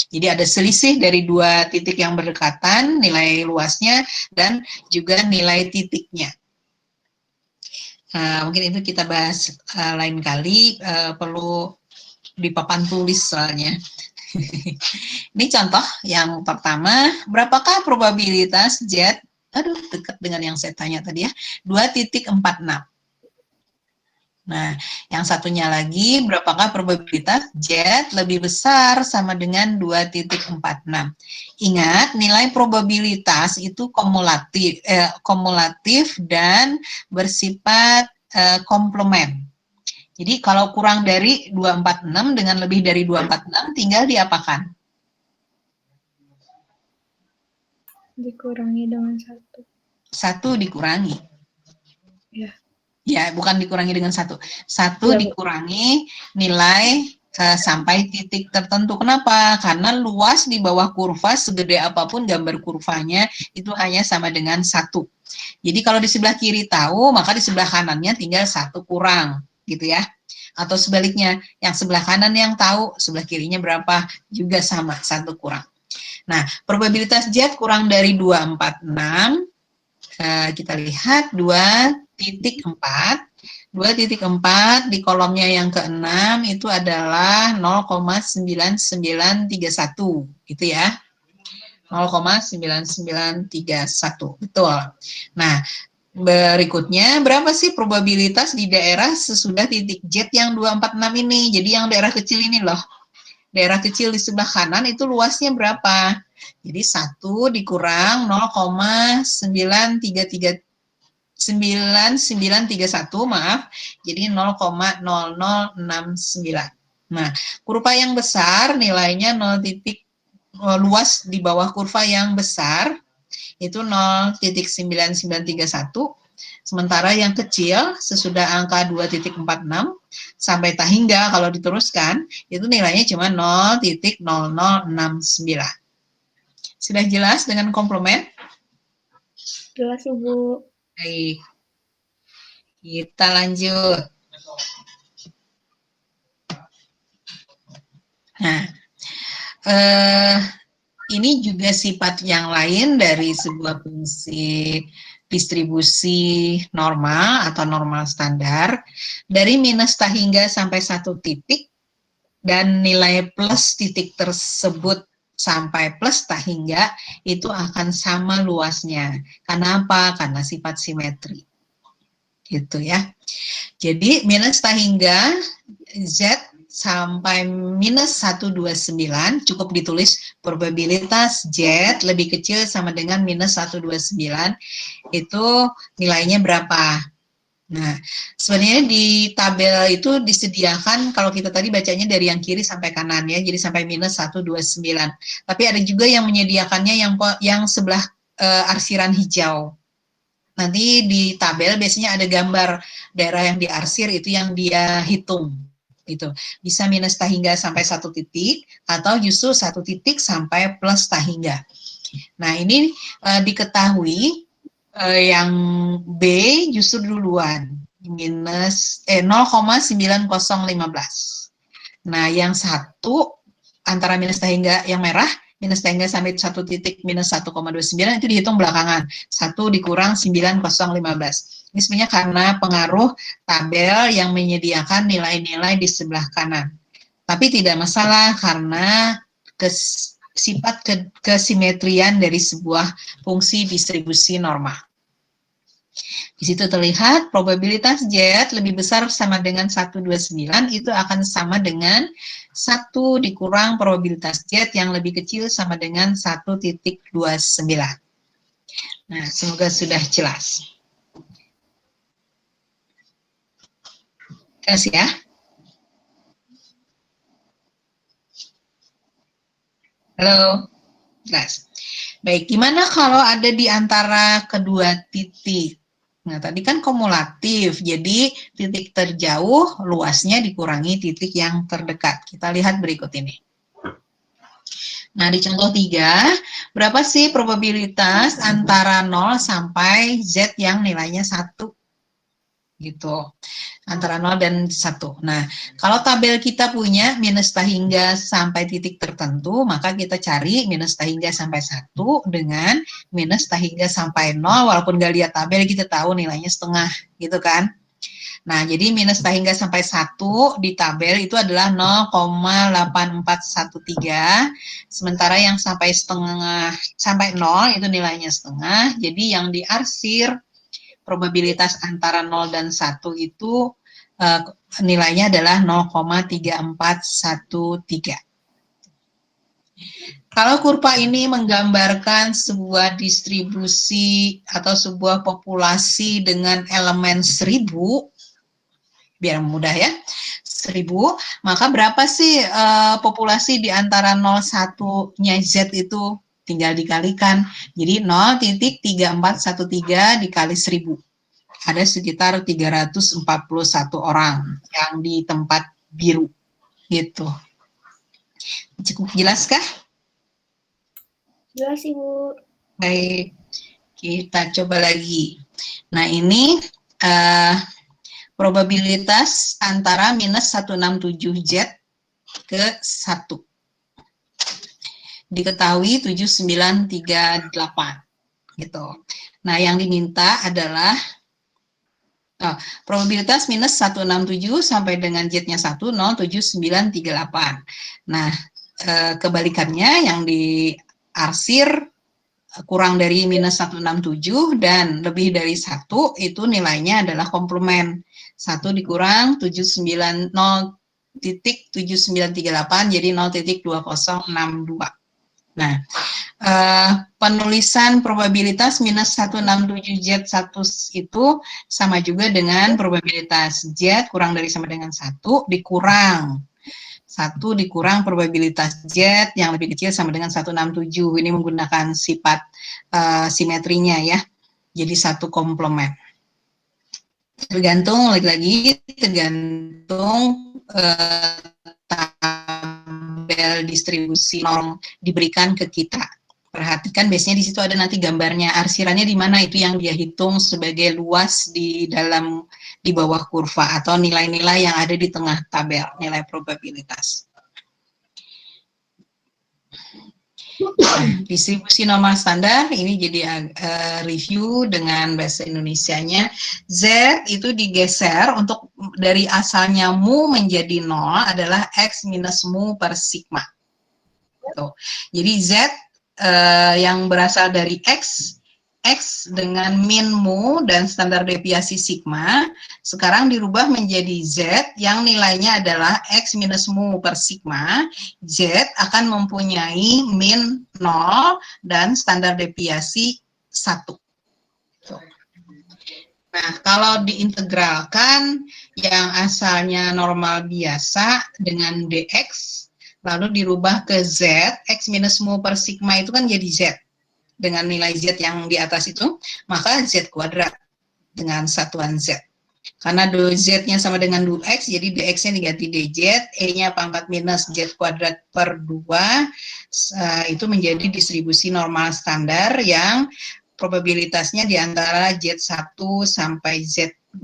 Jadi ada selisih dari dua titik yang berdekatan, nilai luasnya, dan juga nilai titiknya. Mungkin itu kita bahas lain kali, perlu di papan tulis soalnya. Ini contoh yang pertama, berapakah probabilitas Z, aduh dekat dengan yang saya tanya tadi ya, 2.46. Nah, yang satunya lagi, berapakah probabilitas Z lebih besar sama dengan 2.46? Ingat, nilai probabilitas itu kumulatif dan bersifat komplement. Jadi kalau kurang dari 246 dengan lebih dari 246, tinggal diapakan? Dikurangi dengan 1. 1 dikurangi. Ya. Ya, bukan dikurangi dengan 1. 1 Ya, dikurangi nilai sampai titik tertentu. Kenapa? Karena luas di bawah kurva segede apapun gambar kurvanya itu hanya sama dengan 1. Jadi kalau di sebelah kiri tahu, maka di sebelah kanannya tinggal 1 kurang, gitu ya. Atau sebaliknya, yang sebelah kanan yang tahu, sebelah kirinya berapa, juga sama, 1 kurang. Nah, probabilitas Z kurang dari 246, kita lihat 2.4. 2.4 di kolomnya yang ke-6 itu adalah 0,9931 gitu ya. 0,9931, betul. Nah, berikutnya berapa sih probabilitas di daerah sesudah titik Z yang 246 ini? Jadi yang daerah kecil ini loh. Daerah kecil di sebelah kanan itu luasnya berapa? Jadi 1 dikurang 0,9931, maaf, jadi 0,0069. Nah, kurva yang besar nilainya 0 titik luas di bawah kurva yang besar itu 0,9931. Sementara yang kecil sesudah angka 2.46 sampai tak hingga kalau diteruskan itu nilainya cuma 0,0069. Sudah jelas dengan komplement? Jelas, Ibu. Baik. Kita lanjut. Nah, ini juga sifat yang lain dari sebuah fungsi distribusi normal atau normal standar. Dari minus tak hingga sampai 1 titik, dan nilai plus titik tersebut sampai plus tak hingga, itu akan sama luasnya. Karena apa? Karena sifat simetri. Gitu ya. Jadi minus tak hingga Z sampai minus 129 cukup ditulis probabilitas Z lebih kecil sama dengan minus 129 itu nilainya berapa. Nah, sebenarnya di tabel itu disediakan kalau kita tadi bacanya dari yang kiri sampai kanan ya, jadi sampai minus 129. Tapi ada juga yang menyediakannya yang sebelah arsiran hijau. Nanti di tabel biasanya ada gambar daerah yang diarsir itu yang dia hitung gitu. Bisa minus tak hingga sampai 1 titik atau justru 1 titik sampai plus tak hingga. Nah, ini diketahui yang B justru duluan minus 0,9015. Nah, yang satu antara minus tak hingga yang merah minus tak hingga sampai 1 titik minus 1,29 itu dihitung belakangan. 1 dikurang 9015. Ini sebenarnya karena pengaruh tabel yang menyediakan nilai-nilai di sebelah kanan. Tapi tidak masalah karena sifat kesimetrian dari sebuah fungsi distribusi normal. Di situ terlihat probabilitas Z lebih besar sama dengan 129 itu akan sama dengan 1 dikurang probabilitas Z yang lebih kecil sama dengan 1.29. Nah, semoga sudah jelas. Terus ya. Halo. Jelas. Baik, gimana kalau ada di antara kedua titik? Nah, tadi kan kumulatif, jadi titik terjauh luasnya dikurangi titik yang terdekat. Kita lihat berikut ini. Nah, di contoh 3, berapa sih probabilitas antara 0 sampai Z yang nilainya 1? Gitu. Antara 0 dan 1. Nah, kalau tabel kita punya minus hingga sampai titik tertentu, maka kita cari minus hingga sampai 1 dengan minus hingga sampai 0, walaupun nggak lihat tabel, kita tahu nilainya setengah, gitu kan. Nah, jadi minus hingga sampai 1 di tabel itu adalah 0,8413, sementara yang sampai setengah, sampai 0 itu nilainya setengah, jadi yang diarsir probabilitas antara 0 dan 1 itu nilainya adalah 0,3413. Kalau kurva ini menggambarkan sebuah distribusi atau sebuah populasi dengan elemen 1000, biar mudah ya, 1000, maka berapa sih populasi di antara 0, 1-nya Z itu? Tinggal dikalikan. Jadi 0,3413 dikali 1000. Ada sekitar 341 orang yang di tempat biru. Gitu. Cukup jelaskah? Jelas, Ibu. Baik, kita coba lagi. Nah, ini probabilitas antara minus 167Z ke 1. Diketahui 7938 gitu. Nah, yang diminta adalah probabilitas minus 167 sampai dengan Z-nya 1, 07938. Nah, kebalikannya yang diarsir kurang dari minus 167 dan lebih dari 1 itu nilainya adalah komplement. 1 dikurang 0,7938 jadi 0,2062. Nah, penulisan probabilitas minus 167Z1 itu sama juga dengan probabilitas Z kurang dari sama dengan 1 dikurang 1 dikurang probabilitas Z yang lebih kecil sama dengan 167. Ini menggunakan sifat simetrinya ya. Jadi 1 komplement. Tergantung, lagi-lagi tergantung tabel distribusi norm diberikan ke kita. Perhatikan biasanya di situ ada nanti gambarnya, arsirannya di mana itu yang dia hitung sebagai luas di dalam di bawah kurva atau nilai-nilai yang ada di tengah tabel, nilai probabilitas. Nah, distribusi normal standar ini jadi review dengan bahasa Indonesianya. Z itu digeser untuk dari asalnya mu menjadi 0 adalah X minus mu per sigma. Tuh. Jadi Z yang berasal dari X dengan min mu dan standar deviasi sigma, sekarang dirubah menjadi Z yang nilainya adalah X minus mu per sigma. Z akan mempunyai min 0 dan standar deviasi 1. Nah, kalau diintegralkan yang asalnya normal biasa dengan dx, lalu dirubah ke Z, X minus mu per sigma itu kan jadi Z. Dengan nilai Z yang di atas itu, maka Z kuadrat dengan satuan Z. Karena Z-nya sama dengan 2X, jadi dx-nya diganti dz, E-nya pangkat minus Z kuadrat per 2, itu menjadi distribusi normal standar yang probabilitasnya di antara Z1 sampai Z2.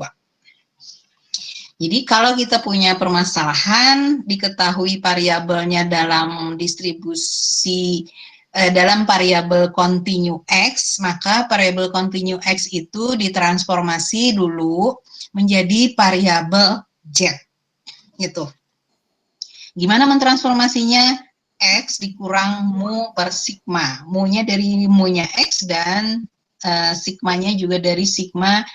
Jadi kalau kita punya permasalahan, diketahui variabelnya dalam distribusi, dalam variabel continue X, maka variabel continue X itu ditransformasi dulu menjadi variabel Z. Gitu. Gimana mentransformasinya? X dikurang mu per sigma. Mu-nya dari mu-nya X dan sigmanya juga dari sigma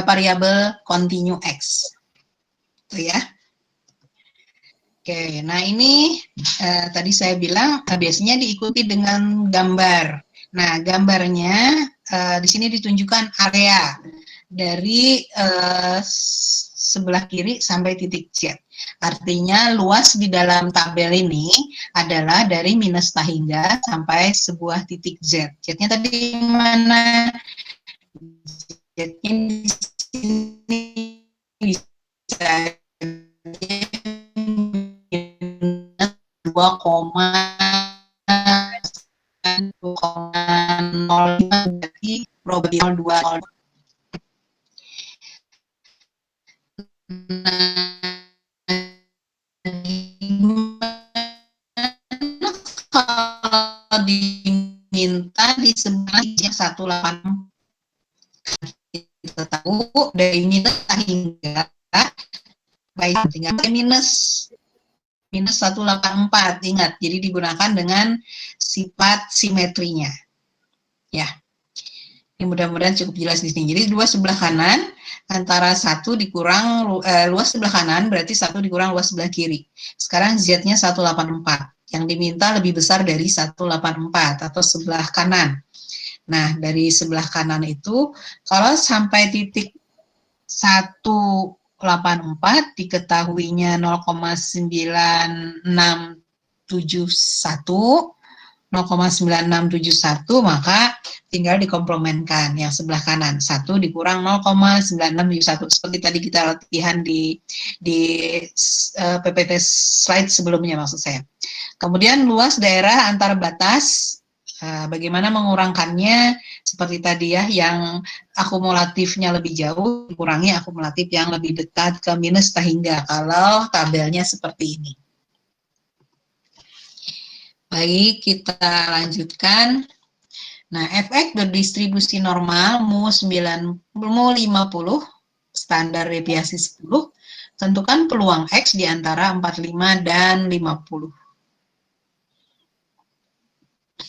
variabel continue X. Itu ya. Oke, nah ini tadi saya bilang biasanya diikuti dengan gambar. Nah, gambarnya di sini ditunjukkan area dari sebelah kiri sampai titik Z. Artinya luas di dalam tabel ini adalah dari minus hingga sampai sebuah titik Z. Z-nya tadi mana? Z-nya di sini bisa 2,05 berarti probabilitas 2. Kalau diminta di sebelahnya 184, kita tahu dari minus hingga baik tinggal minus 184, ingat, jadi digunakan dengan sifat simetrinya ya. Ini mudah-mudahan cukup jelas di sini. Jadi dua sebelah kanan antara 1 dikurang luas sebelah kanan berarti 1 dikurang luas sebelah kiri. Sekarang Z-nya 184. Yang diminta lebih besar dari 184 atau sebelah kanan. Nah, dari sebelah kanan itu kalau sampai titik 184 diketahuinya 0,9671 maka tinggal dikomplemenkan yang sebelah kanan 1 dikurang 0,9671 seperti tadi kita latihan di PPT slide sebelumnya maksud saya. Kemudian luas daerah antar batas, bagaimana mengurangkannya seperti tadi ya, yang akumulatifnya lebih jauh dikurangi akumulatif yang lebih dekat ke minus hingga kalau tabelnya seperti ini. Baik, kita lanjutkan. Nah, fx berdistribusi normal mu 50, standar deviasi 10, tentukan peluang X di antara 45 dan 50.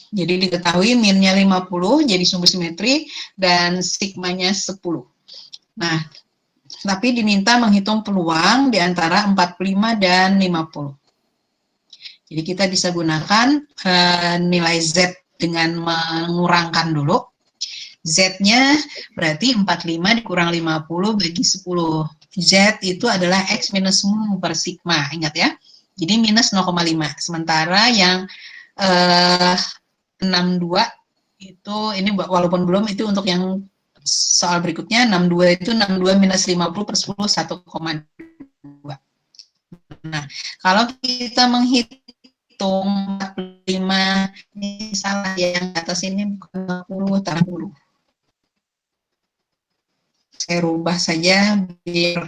Jadi diketahui minnya 50, jadi sumbu simetri, dan sigmanya 10. Nah, tapi diminta menghitung peluang di antara 45 dan 50. Jadi kita bisa gunakan nilai Z dengan mengurangkan dulu. Z-nya berarti 45 dikurang 50 bagi 10. Z itu adalah X minus mu per sigma, ingat ya. Jadi minus 0,5. Sementara yang 62 itu, ini walaupun belum, itu untuk yang soal berikutnya, 62 itu 62 minus 50 per 10, 1,2. Nah, kalau kita menghitung 45, ini salah ya, yang atas ini bukan 50, taruh 10. Saya rubah saja biar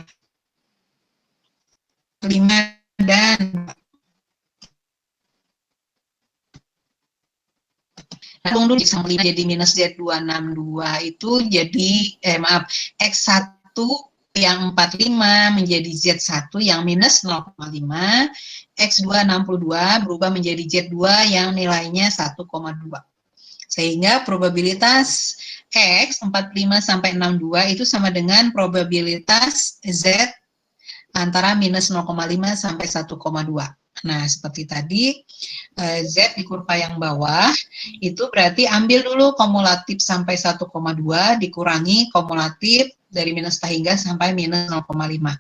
5 dan hitung dulu sama 5 jadi minus Z262 itu jadi X1 yang 45 menjadi Z1 yang minus 0,5, X262 berubah menjadi Z2 yang nilainya 1,2. Sehingga probabilitas X 45 sampai 62 itu sama dengan probabilitas Z antara minus 0,5 sampai 1,2. Nah, seperti tadi, Z di kurva yang bawah, itu berarti ambil dulu kumulatif sampai 1,2 dikurangi kumulatif dari minus hingga sampai minus 0,5.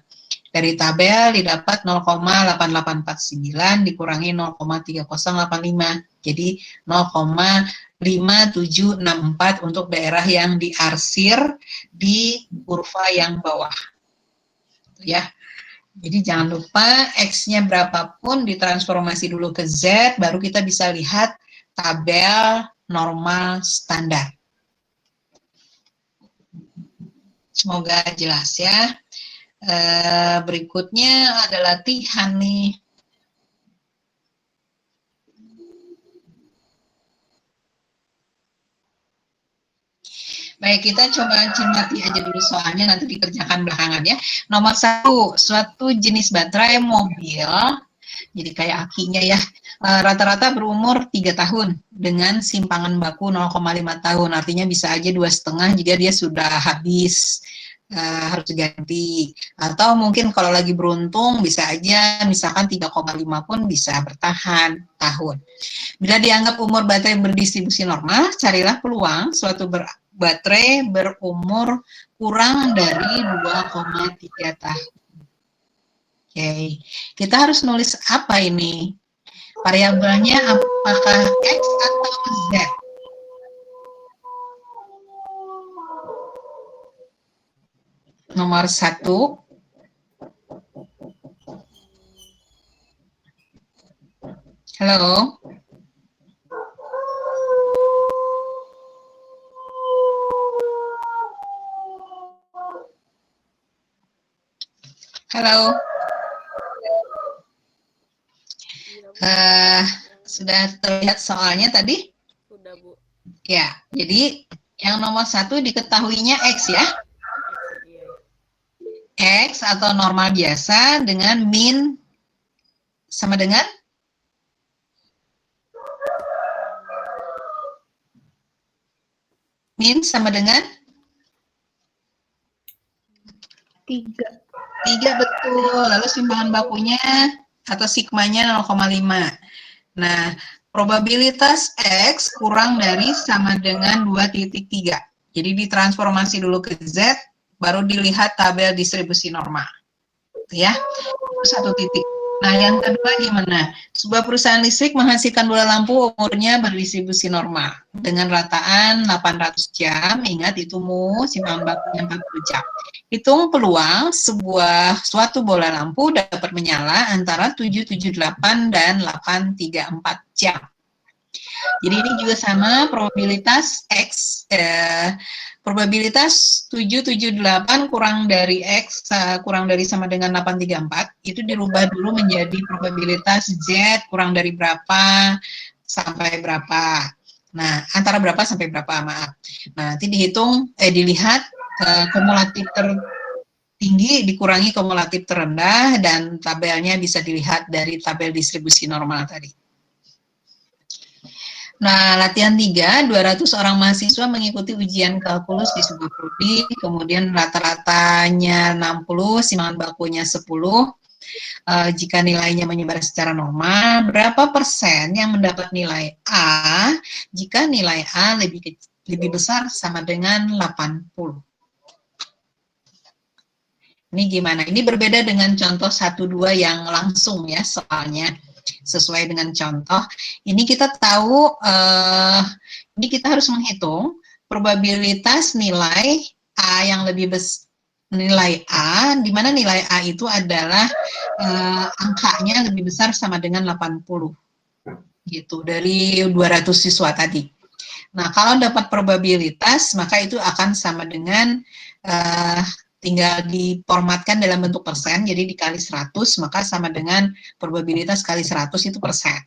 Dari tabel didapat 0,8849 dikurangi 0,3085. Jadi 0,5764 untuk daerah yang diarsir di kurva yang bawah. Ya. Jadi jangan lupa X-nya berapapun ditransformasi dulu ke Z, baru kita bisa lihat tabel normal standar. Semoga jelas ya. Berikutnya ada latihan nih. Baik, kita coba cermati aja dulu soalnya, nanti dikerjakan belakangan ya. Nomor 1, suatu jenis baterai mobil, jadi kayak akinya ya, rata-rata berumur 3 tahun dengan simpangan baku 0,5 tahun, artinya bisa aja 2,5 jika dia sudah habis, harus diganti. Atau mungkin kalau lagi beruntung bisa aja misalkan 3,5 pun bisa bertahan tahun. Bila dianggap umur baterai berdistribusi normal, carilah peluang suatu baterai berumur kurang dari 2,3 tahun. Oke, kita harus nulis apa ini? Variabelnya apakah X atau Z? Nomor 1. Halo. Halo. Sudah terlihat soalnya tadi? Sudah, Bu. Ya, jadi yang nomor 1 diketahuinya X ya. Iya. X atau normal biasa dengan min sama dengan min sama dengan 3. 3, betul. Lalu simpangan bakunya atau sigmanya 0,5. Nah, probabilitas X kurang dari sama dengan 2,3. Jadi ditransformasi dulu ke Z, baru dilihat tabel distribusi normal. Ya, itu 1 titik. Nah, yang kedua gimana? Sebuah perusahaan listrik menghasilkan bola lampu umurnya berdistribusi normal dengan rataan 800 jam. Ingat itu simpangan bakunya 40 jam. Hitung peluang suatu bola lampu dapat menyala antara 778 dan 834 jam. Jadi ini juga sama probabilitas X, probabilitas 778 kurang dari X kurang dari sama dengan 834 itu dirubah dulu menjadi probabilitas Z kurang dari berapa sampai berapa. Nah, antara berapa sampai berapa, maaf. Nah, nanti dihitung, dilihat kumulatif tertinggi dikurangi kumulatif terendah dan tabelnya bisa dilihat dari tabel distribusi normal tadi. Nah, latihan 3, 200 orang mahasiswa mengikuti ujian kalkulus di sebuah prodi, kemudian rata-ratanya 60, simpangan bakunya 10. Jika nilainya menyebar secara normal, berapa persen yang mendapat nilai A jika nilai A lebih besar sama dengan 80? Ini gimana? Ini berbeda dengan contoh 1-2 yang langsung ya soalnya. Sesuai dengan contoh, ini kita tahu, ini kita harus menghitung probabilitas nilai A yang lebih besar, nilai A, di mana nilai A itu adalah angkanya lebih besar sama dengan 80, gitu, dari 200 siswa tadi. Nah, kalau dapat probabilitas, maka itu akan sama dengan tinggal diformatkan dalam bentuk persen, jadi dikali 100, maka sama dengan probabilitas kali 100 itu persen.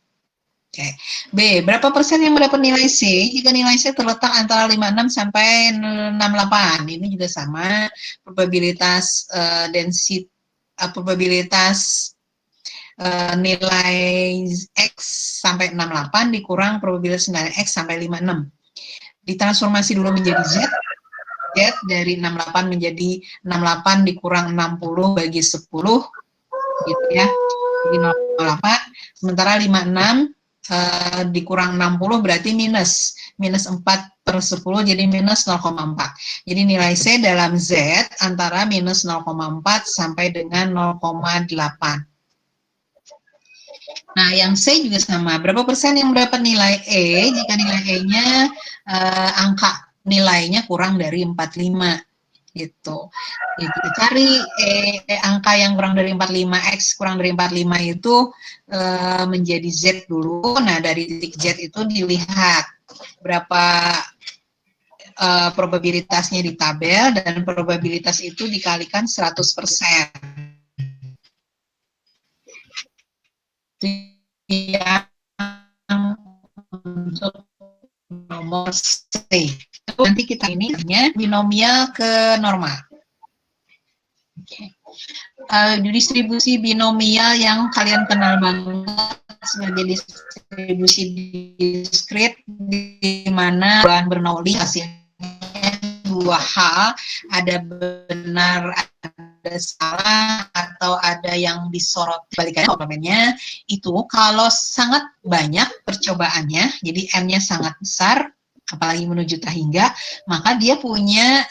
Oke. B, berapa persen yang mendapat nilai C jika nilai C terletak antara 56 sampai 68? Ini juga sama, probabilitas probabilitas nilai X sampai 68 dikurang probabilitas nilai X sampai 56. Ditransformasi dulu menjadi Z dari 68 menjadi 68 dikurang 60 bagi 10 gitu ya, jadi 0,8. Sementara 56 dikurang 60 berarti minus 4/10 jadi minus 0,4. Jadi nilai C dalam Z antara minus 0,4 sampai dengan 0,8. Nah, yang C juga sama. Berapa persen yang mendapat nilai E jika nilai E-nya angka nilainya kurang dari 45 gitu. Ya, kita cari angka yang kurang dari 45, X kurang dari 45 itu menjadi Z dulu. Nah, dari titik Z itu dilihat berapa probabilitasnya di tabel dan probabilitas itu dikalikan 100%. Yang untuk nomor C. Nanti kita ini binomial ke normal. Okay. Distribusi binomial yang kalian kenal banget sebagai distribusi diskrit, di mana bahan Bernoulli hasilnya dua hal, ada benar, ada salah, atau ada yang disorot. Balikannya komplemennya itu kalau sangat banyak percobaannya, jadi N-nya sangat besar, apalagi menuju tak hingga, maka dia punya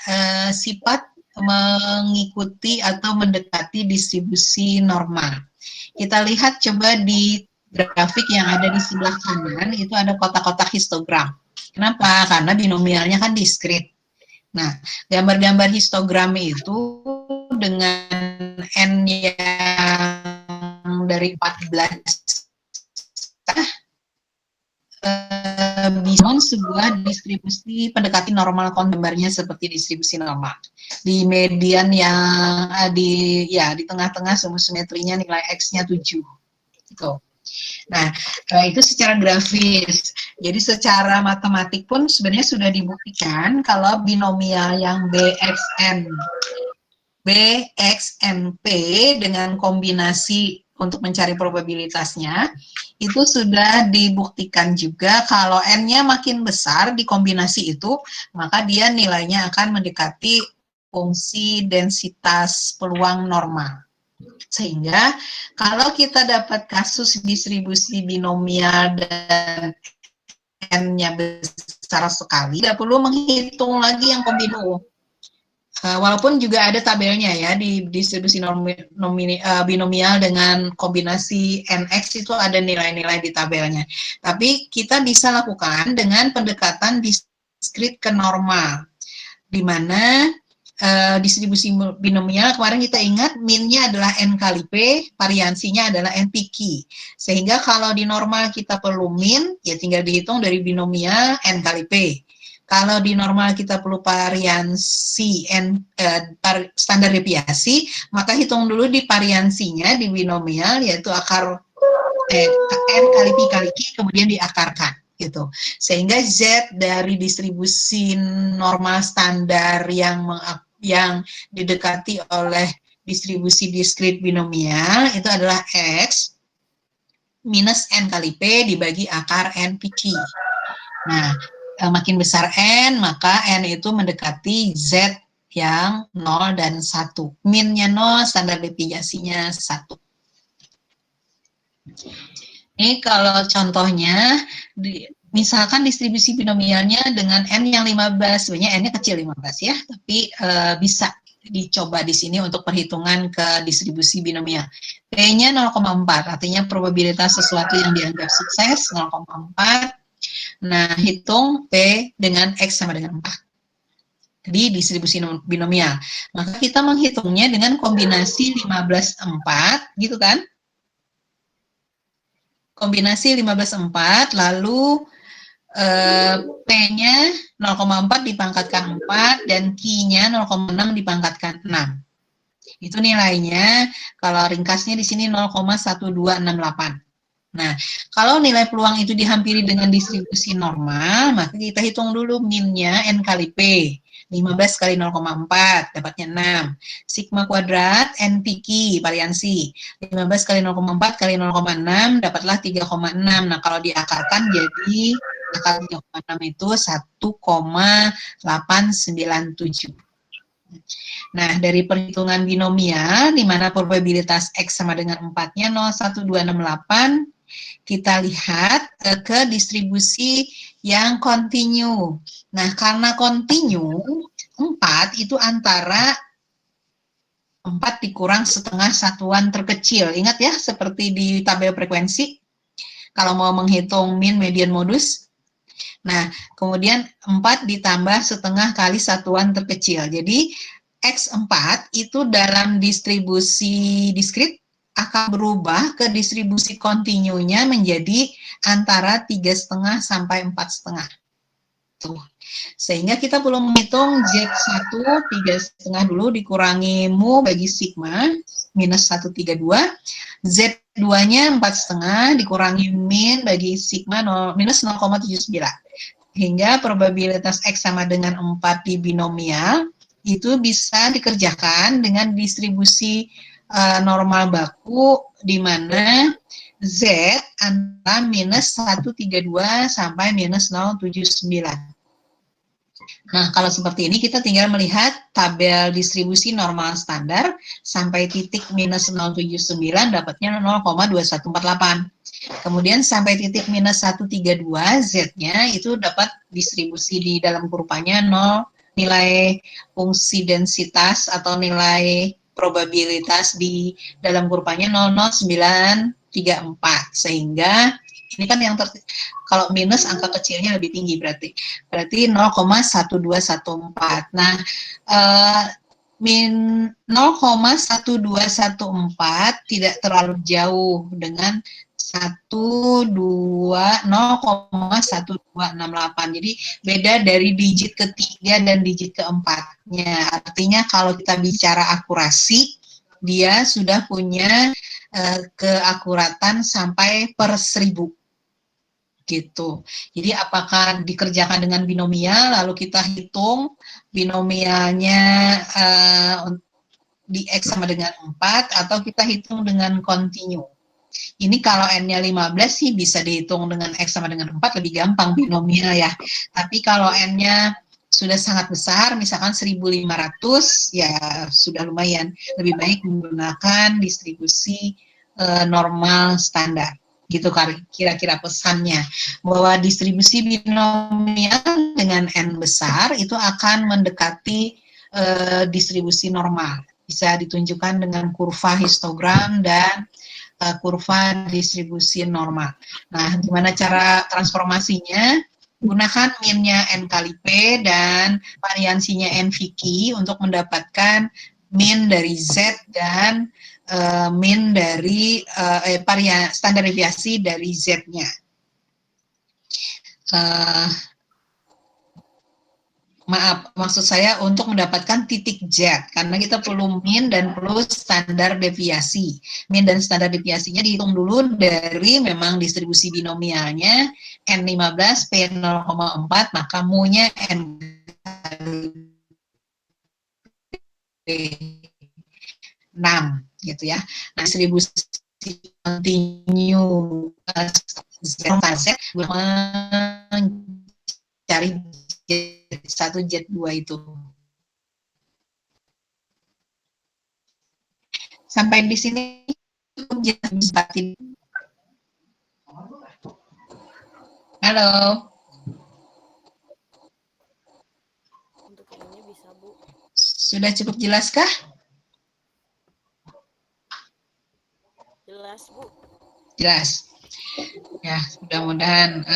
sifat mengikuti atau mendekati distribusi normal. Kita lihat coba di grafik yang ada di sebelah kanan, itu ada kotak-kotak histogram. Kenapa? Karena binomialnya kan diskrit. Nah, gambar-gambar histogram itu dengan N yang dari 14 bisa sebuah distribusi pendekati normal gambarnya seperti distribusi normal. Di median yang di tengah-tengah simetrinya nilai X-nya 7. Gitu. Nah, itu secara grafis. Jadi secara matematik pun sebenarnya sudah dibuktikan kalau binomial yang BXNP dengan kombinasi untuk mencari probabilitasnya, itu sudah dibuktikan juga kalau N-nya makin besar di kombinasi itu, maka dia nilainya akan mendekati fungsi densitas peluang normal. Sehingga kalau kita dapat kasus distribusi binomial dan N-nya besar sekali, tidak perlu menghitung lagi yang kombinu. Walaupun juga ada tabelnya ya di distribusi binomial dengan kombinasi NX itu ada nilai-nilai di tabelnya. Tapi kita bisa lakukan dengan pendekatan diskrit ke normal, di mana distribusi binomial kemarin kita ingat min-nya adalah N kali P, variansinya adalah N P-Q. Sehingga kalau di normal kita perlu min, ya tinggal dihitung dari binomial N kali P. Kalau di normal kita perlu variansi standar deviasi, maka hitung dulu di variansinya di binomial, yaitu akar N kali Pi kali Q, kemudian diakarkan. Gitu. Sehingga Z dari distribusi normal standar yang didekati oleh distribusi diskrit binomial itu adalah X minus N kali P dibagi akar N Pi Q. Nah, makin besar N, maka N itu mendekati Z yang 0 dan 1. Min-nya 0, standar deviasinya 1. Ini kalau contohnya, misalkan distribusi binomialnya dengan N yang 15, sebenarnya N-nya kecil 15 ya, tapi bisa dicoba di sini untuk perhitungan ke distribusi binomial. P-nya 0,4, artinya probabilitas sesuatu yang dianggap sukses 0,4. Nah, hitung P dengan X sama dengan 4 di distribusi binomial. Maka kita menghitungnya dengan kombinasi 15,4, gitu kan? Kombinasi 15,4, lalu P-nya 0,4 dipangkatkan 4, dan Q-nya 0,6 dipangkatkan 6. Itu nilainya, kalau ringkasnya di sini 0,1268. Nah, kalau nilai peluang itu dihampiri dengan distribusi normal, maka kita hitung dulu min-nya N kali P. 15 kali 0,4, dapatnya 6. Sigma kuadrat N Pi Q, variansi. 15 kali 0,4 kali 0,6, dapatlah 3,6. Nah, kalau diakarkan jadi akar 3,6 itu 1,897. Nah, dari perhitungan binomial, di mana probabilitas X sama dengan 4-nya 0,1268, kita lihat ke distribusi yang kontinu. Nah, karena kontinu, 4 itu antara 4 dikurang setengah satuan terkecil. Ingat ya, seperti di tabel frekuensi, kalau mau menghitung min, median, modus. Nah, kemudian 4 ditambah setengah kali satuan terkecil. Jadi, X4 itu dalam distribusi diskrit akan berubah ke distribusi kontinunya menjadi antara 3,5 sampai 4,5. Tuh. Sehingga kita perlu menghitung Z1 3,5 dulu dikurangi mu bagi sigma minus 132, Z2-nya 4,5 dikurangi min bagi sigma minus 0,79. Hingga probabilitas X sama dengan 4 di binomial itu bisa dikerjakan dengan distribusi normal baku di mana Z antara minus 132 sampai minus 079. Nah, kalau seperti ini kita tinggal melihat tabel distribusi normal standar sampai titik minus 079 dapatnya 0,2148. Kemudian sampai titik minus 132 Z-nya itu dapat distribusi di dalam kurvanya nilai fungsi densitas atau nilai probabilitas di dalam kurvanya 0,0934, sehingga ini kan yang kalau minus angka kecilnya lebih tinggi berarti 0,1214. Nah, min 0,1214 tidak terlalu jauh dengan 0,1268. Jadi beda dari digit ketiga dan digit keempatnya. Artinya kalau kita bicara akurasi, dia sudah punya keakuratan sampai per 1000. Gitu. Jadi apakah dikerjakan dengan binomial, lalu kita hitung binomialnya di X sama dengan 4, atau kita hitung dengan kontinu. Ini kalau N-nya 15 sih bisa dihitung dengan X sama dengan 4, lebih gampang binomial ya. Tapi kalau N-nya sudah sangat besar, misalkan 1500, ya sudah lumayan. Lebih baik menggunakan distribusi normal standar. Gitu kira-kira pesannya, bahwa distribusi binomial dengan N besar itu akan mendekati distribusi normal. Bisa ditunjukkan dengan kurva histogram dan kurva distribusi normal. Nah, gimana cara transformasinya? Gunakan min-nya N kali P dan variansinya N Vicky untuk mendapatkan min dari Z dan min dari standar deviasi dari Z-nya. Maaf, maksud saya untuk mendapatkan titik Z, karena kita perlu min dan perlu standar deviasi. Min dan standar deviasinya dihitung dulu dari memang distribusi binomialnya N15, P 0,4, maka mu-nya N kali P 6, gitu ya. Nah, distribusi kontinu Z mencari Z1, Z2 itu. Sampai di sini cukup jelas. Halo. Untuk ini bisa, Bu. Sudah cukup jelaskah? Jelas, Bu. Jelas. Ya, mudah-mudahan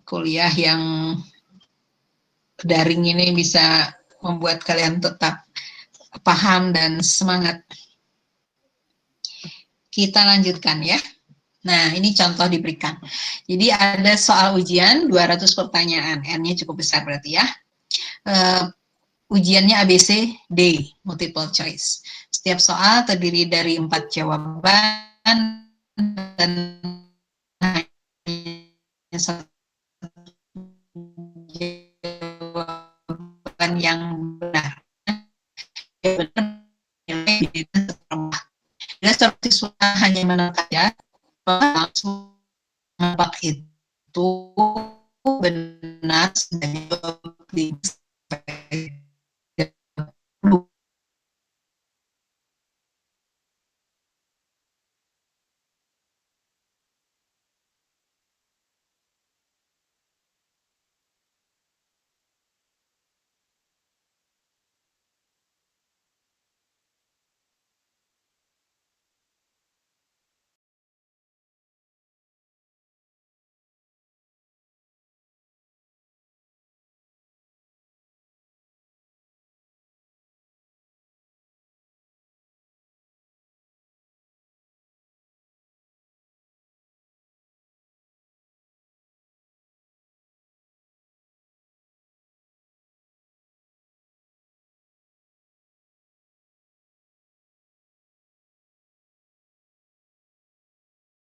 kuliah yang daring ini bisa membuat kalian tetap paham dan semangat. Kita lanjutkan ya. Nah, ini contoh diberikan. Jadi ada soal ujian 200 pertanyaan. N-nya cukup besar berarti ya. Ujiannya ABC D, multiple choice. Setiap soal terdiri dari 4 jawaban dan hanya satu jawaban yang benar. Yang benar nilai seperempat. Bila seorang siswa hanya menang saja, langsung menebak itu benar sebagai